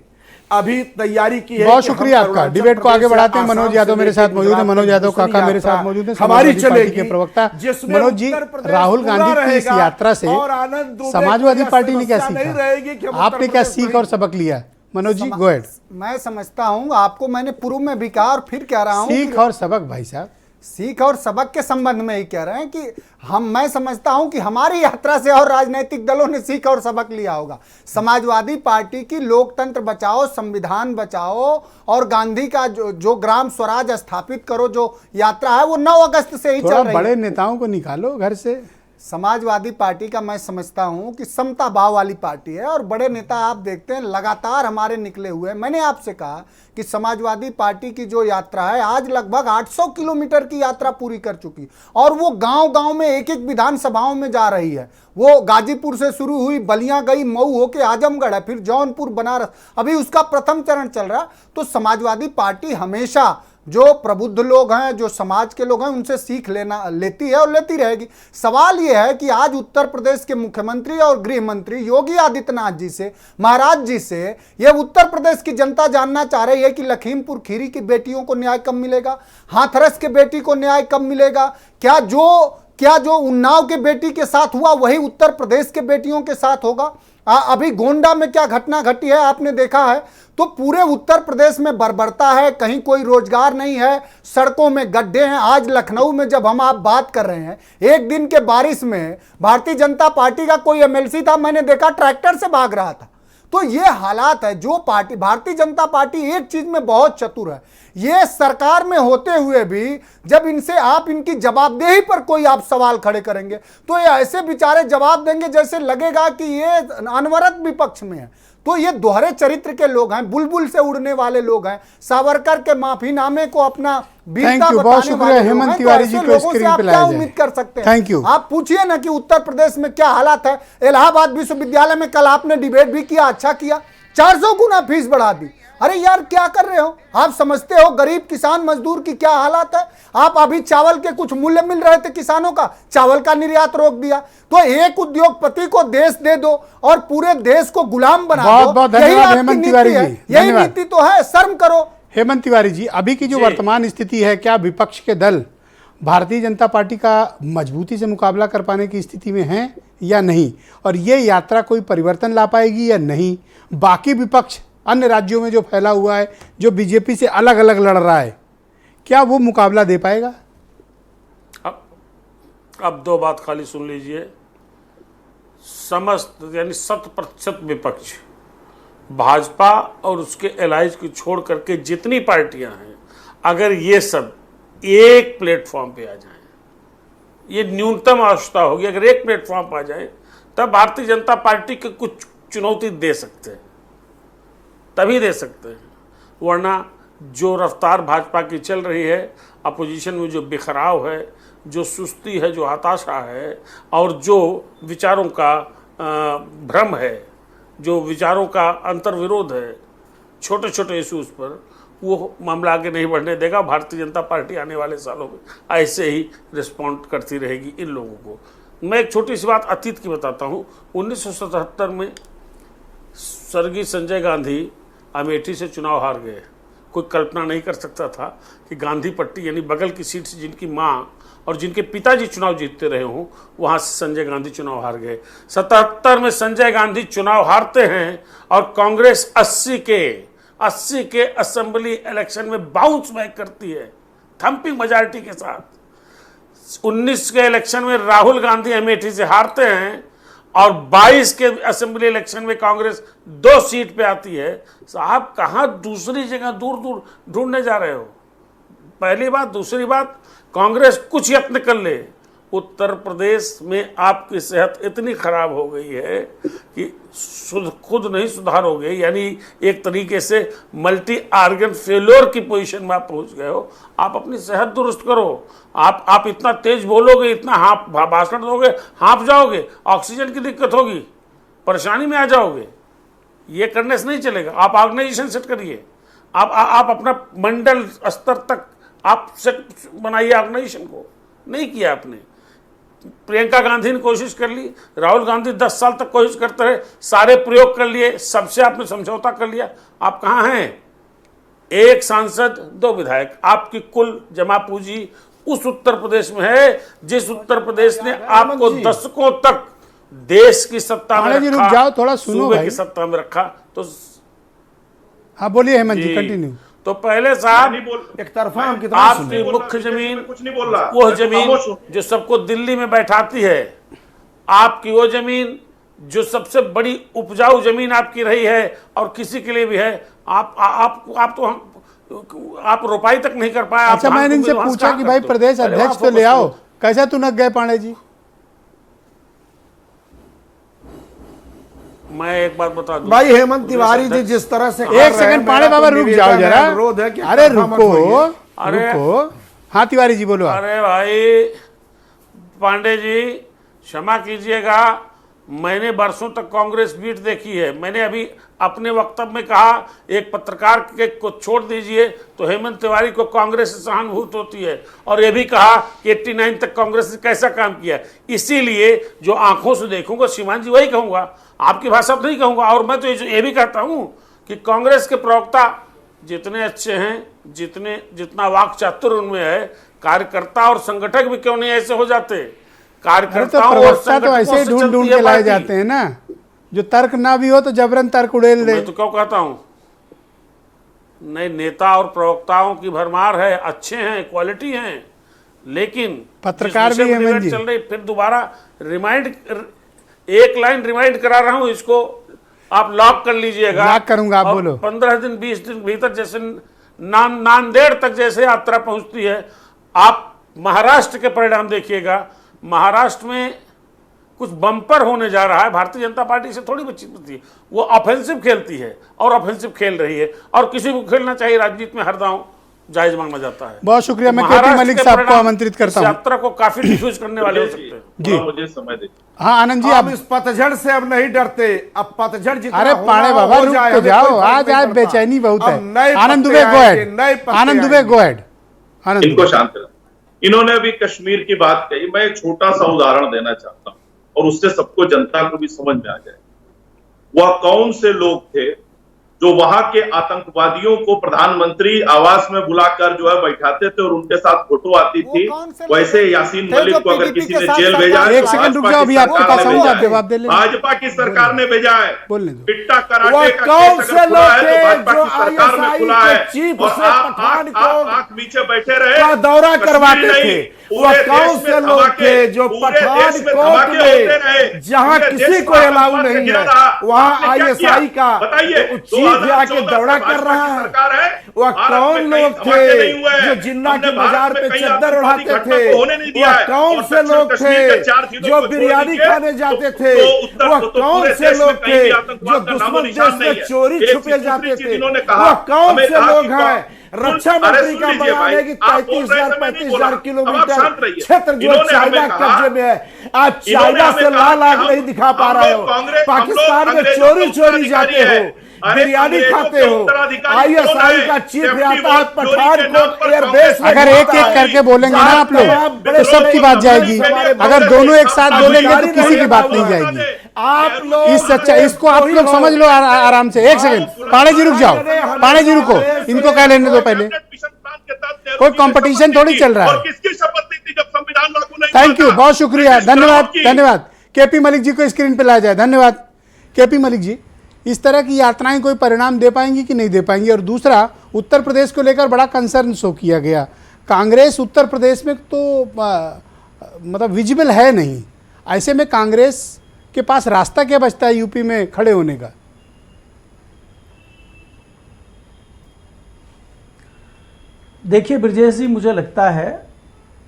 अभी तैयारी की है। बहुत शुक्रिया आपका। डिबेट को आगे बढ़ाते हैं। मनोज यादव मेरे साथ मौजूद है, मनोज यादव काका मेरे साथ मौजूद है, हमारी पार्टी के प्रवक्ता। मनोज जी, राहुल गांधी की इस यात्रा से समाजवादी पार्टी ने क्या सीखा, आपने क्या सीख और सबक लिया? Manoj ji go ahead. मैं समझता हूं, आपको मैंने पूर्व में भी कहा और फिर कह रहा हूं, सीख और सबक, भाई साहब सीख और सबक के संबंध में ही कह रहे हैं कि मैं समझता हूं कि हमारी यात्रा से और राजनीतिक दलों ने सीख और सबक लिया होगा। समाजवादी पार्टी की लोकतंत्र बचाओ, संविधान बचाओ और गांधी का जो ग्राम स्वराज स्थापित करो जो यात्रा है, वो 9 अगस्त से ही चल रही है। बड़े नेताओं को निकालो घर से। समाजवादी पार्टी का मैं समझता हूं कि समता भाव वाली पार्टी है और बड़े नेता आप देखते हैं लगातार हमारे निकले हुए। मैंने आपसे कहा कि समाजवादी पार्टी की जो यात्रा है आज लगभग 800 किलोमीटर की यात्रा पूरी कर चुकी और वो गांव-गांव में एक-एक विधानसभाओं में जा रही है। वो गाजीपुर से शुरू हुई, बलिया गई, मऊ होके आजमगढ़ है, फिर जौनपुर, बनारस, अभी उसका प्रथम चरण चल रहा। तो समाजवादी पार्टी हमेशा जो प्रबुद्ध लोग हैं, जो समाज के लोग हैं, उनसे सीख लेती है और लेती रहेगी। सवाल यह है कि आज उत्तर प्रदेश के मुख्यमंत्री और गृह मंत्री योगी आदित्यनाथ जी से, महाराज जी से, यह उत्तर प्रदेश की जनता जानना चाह रही है कि लखीमपुर खीरी की बेटियों को न्याय कब मिलेगा, हाथरस के बेटी को न्याय कब मिलेगा, क्या जो उन्नाव के बेटी के साथ हुआ वही उत्तर प्रदेश के बेटियों के साथ होगा। अभी गोंडा में क्या घटना घटी है आपने देखा है। तो पूरे उत्तर प्रदेश में बर्बरता है, कहीं कोई रोजगार नहीं है, सड़कों में गड्ढे हैं। आज लखनऊ में जब हम आप बात कर रहे हैं, एक दिन के बारिश में भारतीय जनता पार्टी का कोई एमएलसी था, मैंने देखा ट्रैक्टर से भाग रहा था। तो ये हालात है। जो पार्टी, भारतीय जनता पार्टी एक चीज में बहुत चतुर है, ये सरकार में होते हुए भी जब इनसे आप इनकी जवाबदेही पर कोई आप सवाल खड़े करेंगे तो ये ऐसे बेचारे जवाब देंगे जैसे लगेगा कि ये अनवरत विपक्ष में है। तो ये दोहरे चरित्र के लोग हैं, बुलबुल से उड़ने वाले लोग हैं, सावरकर के माफीनामे को अपना वीरता बताने वाले लोग हैं। तो ऐसे लोगों से आप क्या उम्मीद कर सकते हैं? Thank you. आप पूछिए ना कि उत्तर प्रदेश में क्या हालात है। इलाहाबाद विश्वविद्यालय में कल आपने डिबेट भी किया, अच्छा किया, 400 गुना फीस बढ़ा दी। अरे यार क्या कर रहे हो आप? समझते हो गरीब किसान मजदूर की क्या हालात है? आप अभी चावल के कुछ मूल्य मिल रहे थे किसानों का, चावल का निर्यात रोक दिया। तो एक उद्योगपति को देश दे दो और पूरे देश को गुलाम बना दो। बहुत धन्यवाद हेमंत तिवारी जी। यही नीति तो है, शर्म करो। हेमंत तिवारी जी, अभी की जो वर्तमान स्थिति है, क्या विपक्ष के दल भारतीय जनता पार्टी का मजबूती से मुकाबला कर पाने की स्थिति में हैं या नहीं, और ये यात्रा कोई परिवर्तन ला पाएगी या नहीं? बाकी विपक्ष अन्य राज्यों में जो फैला हुआ है, जो बीजेपी से अलग अलग लड़ रहा है, क्या वो मुकाबला दे पाएगा? अब 2 बात खाली सुन लीजिए। समस्त यानी 100% विपक्ष भाजपा और उसके एलाइज को छोड़ करके जितनी पार्टियां हैं, अगर ये सब एक प्लेटफॉर्म पे आ जाएं, ये न्यूनतम आवश्यकता होगी, अगर एक प्लेटफॉर्म पर आ जाए तब भारतीय जनता पार्टी को कुछ चुनौती दे सकते हैं, तभी दे सकते हैं। वरना जो रफ्तार भाजपा की चल रही है, अपोजिशन में जो बिखराव है, जो सुस्ती है, जो हताशा है, और जो विचारों का भ्रम है, जो विचारों का अंतर्विरोध है छोटे छोटे इश्यूज पर, वो मामला आगे नहीं बढ़ने देगा। भारतीय जनता पार्टी आने वाले सालों में ऐसे ही रिस्पॉन्ड करती रहेगी इन लोगों को। मैं एक छोटी सी बात अतीत की बताता हूँ। 1977 में स्वर्गीय संजय गांधी अमेठी से चुनाव हार गए। कोई कल्पना नहीं कर सकता था कि गांधी पट्टी यानी बगल की सीट से जिनकी माँ और जिनके पिताजी चुनाव जीतते रहे हों, वहाँ से संजय गांधी चुनाव हार गए। 77 में संजय गांधी चुनाव हारते हैं और कांग्रेस 80 के असेंबली इलेक्शन में बाउंस बैक करती है थंपिंग मेजॉरिटी के साथ। 19 के इलेक्शन में राहुल गांधी अमेठी से हारते हैं और 22 के असेंबली इलेक्शन में कांग्रेस 2 सीट पे आती है। साहब कहाँ दूसरी जगह दूर दूर ढूंढने जा रहे हो? पहली बात। दूसरी बात, कांग्रेस कुछ यत्न कर ले, उत्तर प्रदेश में आपकी सेहत इतनी खराब हो गई है कि खुद नहीं सुधार हो गई, यानी एक तरीके से मल्टी आर्गन फेल्योर की पोजीशन में आप पहुंच गए हो। आप अपनी सेहत दुरुस्त करो। आप इतना तेज बोलोगे, इतना भाषण दोगे, हाँफ जाओगे, ऑक्सीजन की दिक्कत होगी, परेशानी में आ जाओगे। ये करने से नहीं चलेगा। आप ऑर्गेनाइजेशन सेट करिए, आप अपना मंडल स्तर तक आप सेट बनाइए ऑर्गेनाइजेशन को। नहीं किया आपने। प्रियंका गांधी ने कोशिश कर ली, राहुल गांधी 10 साल तक कोशिश करते रहे, सारे प्रयोग कर लिए, सबसे आपने समझौता कर लिया। आप कहाँ हैं? 1 सांसद 2 विधायक। आपकी कुल जमा पूंजी उस उत्तर प्रदेश में है जिस उत्तर प्रदेश ने आपको दशकों तक देश की सत्ता में रखा, रुक जाओ, थोड़ा सुनो सूबे भाई। की सत्ता में रखा। तो हाँ बोलिए हेमंत जी, कंटिन्यू। तो पहले साहब, एक तरफा हम कितना आपकी मुख्य जमीन, कुछ नहीं बोल रहा, वो जमीन जो सबको दिल्ली में बैठाती है, आपकी वो जमीन जो सबसे बड़ी उपजाऊ जमीन आपकी रही है और किसी के लिए भी है, आप रोपाई तक नहीं कर पाए। अच्छा, मैंने इनसे पूछा कि भाई प्रदेश अध्यक्ष तो ले आओ, कैसे तुनक गए पांडे जी? मैं एक बात बता दूं भाई, हेमंत तिवारी जी जिस तरह से एक सेकंड पांडे बाबा रुक जाओ जरा। अरे रुको। हाँ तिवारी जी बोलो। अरे भाई पांडे जी, क्षमा कीजिएगा, मैंने बरसों तक कांग्रेस बीट देखी है। मैंने अभी अपने वक्तव्य में कहा, एक पत्रकार के को छोड़ दीजिए तो हेमंत तिवारी को कांग्रेस से सहानुभूति होती है, और ये भी कहा कि 89 तक कांग्रेस ने कैसा काम किया। इसीलिए जो आंखों से देखूंगा श्रीमान जी वही कहूंगा, आपकी भाषा नहीं कहूंगा। और मैं तो ये भी कहता हूं कि कांग्रेस के प्रवक्ता जितने अच्छे हैं, जितना वाक चातुर्य उनमें है, कार्यकर्ता और संगठक भी क्यों नहीं ऐसे हो जाते? कार्यकर्ताओं और प्रवक्ता तो ऐसे ही ढूंढ के लाए जाते हैं ना, जो तर्क ना भी हो तो जबरन तर्क उड़ेल दे। मैं तो क्यों कहता हूं, नए नेता और प्रवक्ताओं की भरमार है, अच्छे हैं, क्वालिटी हैं, लेकिन पत्रकार भी है मंजी। चल रही, फिर दोबारा एक लाइन रिमाइंड करा रहा हूं, इसको आप लॉक कर लीजिएगा। लॉक करूंगा, आप बोलो। 15 दिन 20 दिन भीतर जैसे नांदेड़ तक जैसे यात्रा पहुंचती है, आप महाराष्ट्र के परिणाम देखिएगा। महाराष्ट्र में कुछ बम्पर होने जा रहा है। भारतीय जनता पार्टी से थोड़ी बच्ची होती है, वो ऑफेंसिव खेलती है और ऑफेंसिव खेल रही है, और किसी को खेलना चाहिए। राजनीति में हर दांव जायज माना जाता है। बहुत शुक्रिया। मैं केटी मलिक साहब को आमंत्रित करता हूं। यात्रा को काफी डिफ्यूज करने वाले हो सकते हैं जी। मुझे समय दे। हाँ आनंद जी, अब इस पतझड़ से अब नहीं डरते। अब पतझड़ जितना अरे पाड़े बाबा रुक तो जाओ, आज बेचैनी बहुत है। आनंद दुबे गो हेड। आनंद दुबे गो हेड। आनंद इनको शांत रखो। इन्होंने अभी कश्मीर की बात कही, मैं एक छोटा सा उदाहरण देना चाहता हूं और उससे सबको, जनता को भी समझ में आ जाए। वह कौन से लोग थे जो वहां के आतंकवादियों को प्रधानमंत्री आवास में बुलाकर जो है बैठाते थे और उनके साथ फोटो आती थी, वैसे यासीन मलिक को अगर किसी ने जेल भेजा है, एक सेकंड रुक जाओ, अभी आपके पास आऊंगा, आप जवाब दे लें। भाजपा की सरकार ने भेजा है। बोलने दो। पिट्टा कराटे का केस अगर खुला है तो भाजपा की सरकार में खुला है, और आप आंख पीछे बैठे रहे, दौरा करवाते थे। वो कौन से लोग थे जो पठानकोट में जहां किसी को अलाउ नहीं है वहां ISI का चीफ जाके दौरा कर रहा है? वह कौन लोग थे जो जिन्ना के बाजार पे चद्दर उड़ाते थे? वह कौन से लोग थे जो बिरयानी खाने जाते थे? वह कौन से लोग थे जो दुश्मन देश में चोरी छुपे जाते थे? वह कौन से लोग हैं? रक्षा मंत्री का बयान है कि 33,000-35,000 किलोमीटर क्षेत्र जो चाइना कब्जे में है, आप चाइना से लाल आंख नहीं दिखा पा रहे हो, पाकिस्तान में चोरी जाते हो, बिरयानी खाते हो, ISI का चीफ आता है पठानकोट एयरबेस में। अगर एक एक करके बोलेंगे ना आप लोग तो सबकी बात जाएगी, अगर दोनों एक साथ बोलेंगे तो किसी की बात नहीं जाएगी। आप लोग इस सच्चा इसको आप लोग समझ लो आराम से। एक सेकंड, पाणे जी रुक जाओ, पाणे जी रुको, इनको कह लेने दो पहले, कोई कंपटीशन थोड़ी चल रहा है। किसकी शपथ ली थी जब संविधान लागू नहीं? थैंक यू, बहुत शुक्रिया, धन्यवाद धन्यवाद। KP मलिक जी को स्क्रीन पे लाया जाए, धन्यवाद। KP मलिक जी, इस तरह की यात्राएं कोई परिणाम दे पाएंगी कि नहीं दे पाएंगी? और दूसरा, उत्तर प्रदेश को लेकर बड़ा कंसर्न शो किया गया, कांग्रेस उत्तर प्रदेश में तो मतलब विजिबल है नहीं, ऐसे में कांग्रेस के पास रास्ता क्या बचता है यूपी में खड़े होने का? देखिए ब्रजेश जी, मुझे लगता है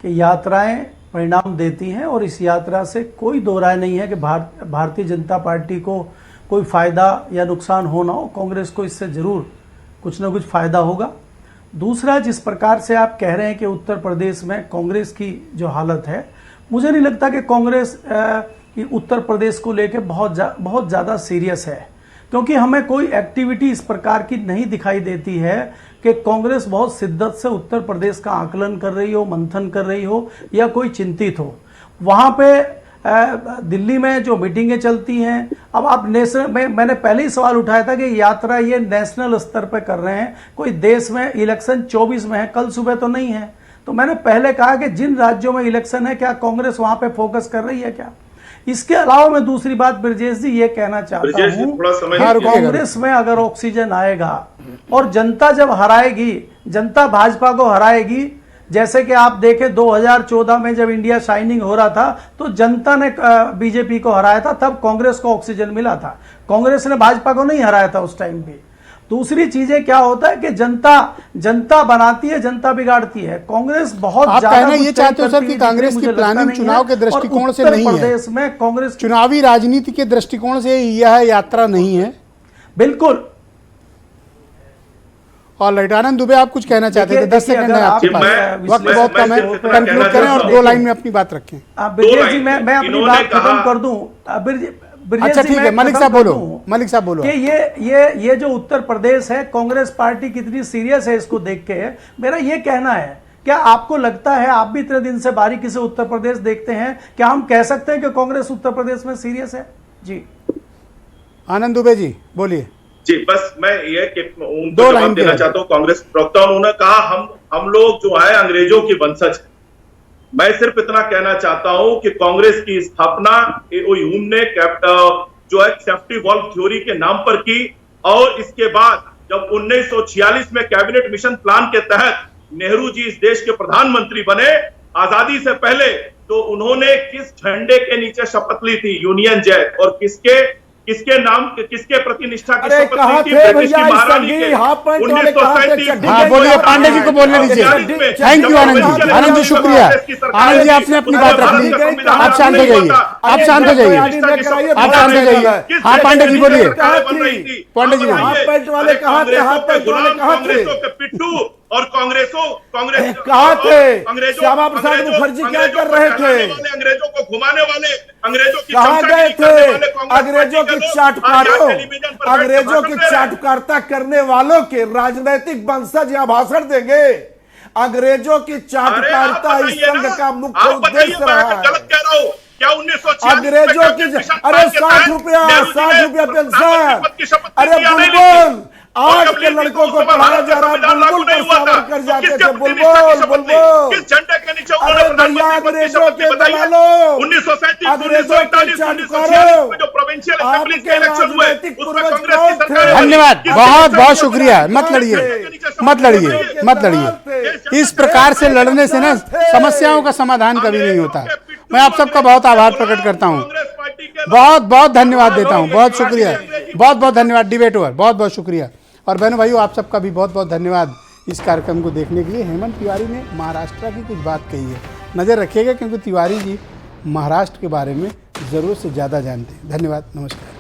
कि यात्राएं परिणाम देती हैं और इस यात्रा से कोई दो राय नहीं है कि भारतीय जनता पार्टी को कोई फ़ायदा या नुकसान होना हो। कांग्रेस को इससे ज़रूर कुछ ना कुछ फ़ायदा होगा। दूसरा, जिस प्रकार से आप कह रहे हैं कि उत्तर प्रदेश में कांग्रेस की जो हालत है, मुझे नहीं लगता कि कांग्रेस उत्तर प्रदेश को लेकर बहुत ज़्यादा सीरियस है, क्योंकि हमें कोई एक्टिविटी इस प्रकार की नहीं दिखाई देती है कि कांग्रेस बहुत शिद्दत से उत्तर प्रदेश का आकलन कर रही हो, मंथन कर रही हो या कोई चिंतित हो। वहाँ पे दिल्ली में जो मीटिंगें चलती हैं, अब आप नेशनल, मैंने पहले ही सवाल उठाया था कि यात्रा ये नेशनल स्तर पर कर रहे हैं, कोई देश में इलेक्शन 24 में है, कल सुबह तो नहीं है। तो मैंने पहले कहा कि जिन राज्यों में इलेक्शन है, क्या कांग्रेस वहां पे फोकस कर रही है क्या? इसके अलावा मैं दूसरी बात ब्रजेश जी ये कहना चाहता हूँ, कांग्रेस में अगर ऑक्सीजन आएगा और जनता जब हराएगी, जनता भाजपा को हराएगी, जैसे कि आप देखें 2014 में जब इंडिया शाइनिंग हो रहा था तो जनता ने बीजेपी को हराया था, तब कांग्रेस को ऑक्सीजन मिला था। कांग्रेस ने भाजपा को नहीं हराया था उस टाइम पे। दूसरी चीजें क्या होता है कि जनता बनाती है, जनता बिगाड़ती है। कांग्रेस बहुत ज्यादा ये चाहते हो सर कि कांग्रेस की प्लानिंग चुनाव के दृष्टिकोण से नहीं है, प्रदेश में कांग्रेस चुनावी राजनीति के दृष्टिकोण से यह यात्रा नहीं है। बिल्कुल। और राइट, आनंद दुबे आप कुछ कहना चाहते थे? 10 सेकंड है आपके पास, वक्त बहुत कम है, कंक्लूड करें और 2 लाइन में अपनी बात रखें। ब्रजेश जी, मैं अपनी बात खत्म कर दूं। अच्छा ठीक है, मलिक साहब बोलो, मलिक साहब बोलो। कि ये जो उत्तर प्रदेश है, कांग्रेस पार्टी कितनी सीरियस है इसको देख के मेरा ये कहना है, क्या आपको लगता है, आप भी इतने दिन से बारीकी से उत्तर प्रदेश देखते हैं, क्या हम कह सकते हैं कि कांग्रेस उत्तर प्रदेश में सीरियस है? जी आनंद दुबे जी बोलिए। जी, बस मैं ये उनको जवाब देना चाहता हूँ। कांग्रेस प्रवक्ता उन्होंने कहा हम लोग जो है अंग्रेजों की वंशज है। मैं सिर्फ इतना कहना चाहता हूं कि कांग्रेस की स्थापना ह्यूम ने जो है सेफ्टी वॉल्व थ्योरी के नाम पर की, और इसके बाद जब 1946 में कैबिनेट मिशन प्लान के तहत नेहरू जी इस देश के प्रधानमंत्री बने आजादी से पहले, तो उन्होंने किस झंडे के नीचे शपथ ली थी? Union Jack. और किसके नाम, किसके प्रति निष्ठा की शपथ ली थी? ब्रिटिश की महारानी के। 1937। हाँ बोलिए, पांडे जी को बोलने दीजिए। थैंक यू आनंद जी, आनंद जी शुक्रिया। आनंद जी आपने अपनी बात रख ली, आप शांत हो जाइए, आप शांत हो जाइए, आप शांत हो जाइए। हाँ पांडे जी बोलिए, पांडे जी वाले कहाँ थे? कांग्रेसों के पिट्ठू और कांग्रेस कहाँ थे? श्यामा प्रसाद मुखर्जी क्या कर रहे थे? अंग्रेजों को घुमाने वाले, अंग्रेजों की कहाँ गए थे? अंग्रेजों की चाटकारों, अंग्रेजों की चाटकारिता करने वालों के राजनीतिक वंशज यहाँ भाषण देंगे। अंग्रेजों की चाटकारिता इस संघ का मुख्य उद्देश्य रहा है। गलत कह रहा हूँ, क्या 1946 अंग्रेजों की अरे 60 रुपया पेंशन, अरे बुलबुल आज के लड़कों को पढ़ाया जा रहा है, बुलबुल पर सावरकर जाते थे, बुलबुल बुलबुल। किस झंडे के नीचे अरे भैया अंग्रेजों के दलालों, 1937 अंग्रेजों के चाटुकारों, जो प्रोविंशियल असेंबली आपके के इलेक्शन हुए राजनीतिक उसमें पूर्वज कांग्रेस की कौन थे? सरकार धन्यवाद, बहुत बहुत शुक्रिया। मत लड़िए, मत लड़िए, मत लड़िए। इस प्रकार से लड़ने से ना समस्याओं का समाधान कभी नहीं होता। मैं आप सबका बहुत आभार प्रकट करता हूँ, बहुत बहुत धन्यवाद देता हूँ, बहुत शुक्रिया, बहुत बहुत धन्यवाद। डिबेट ओवर, बहुत बहुत शुक्रिया। और बहनों भाइयों, आप सबका भी बहुत बहुत धन्यवाद इस कार्यक्रम को देखने के लिए। हेमंत तिवारी ने महाराष्ट्र की कुछ बात कही है, नज़र रखिएगा, क्योंकि तिवारी जी महाराष्ट्र के बारे में ज़रूरत से ज़्यादा जानते हैं। धन्यवाद, नमस्कार।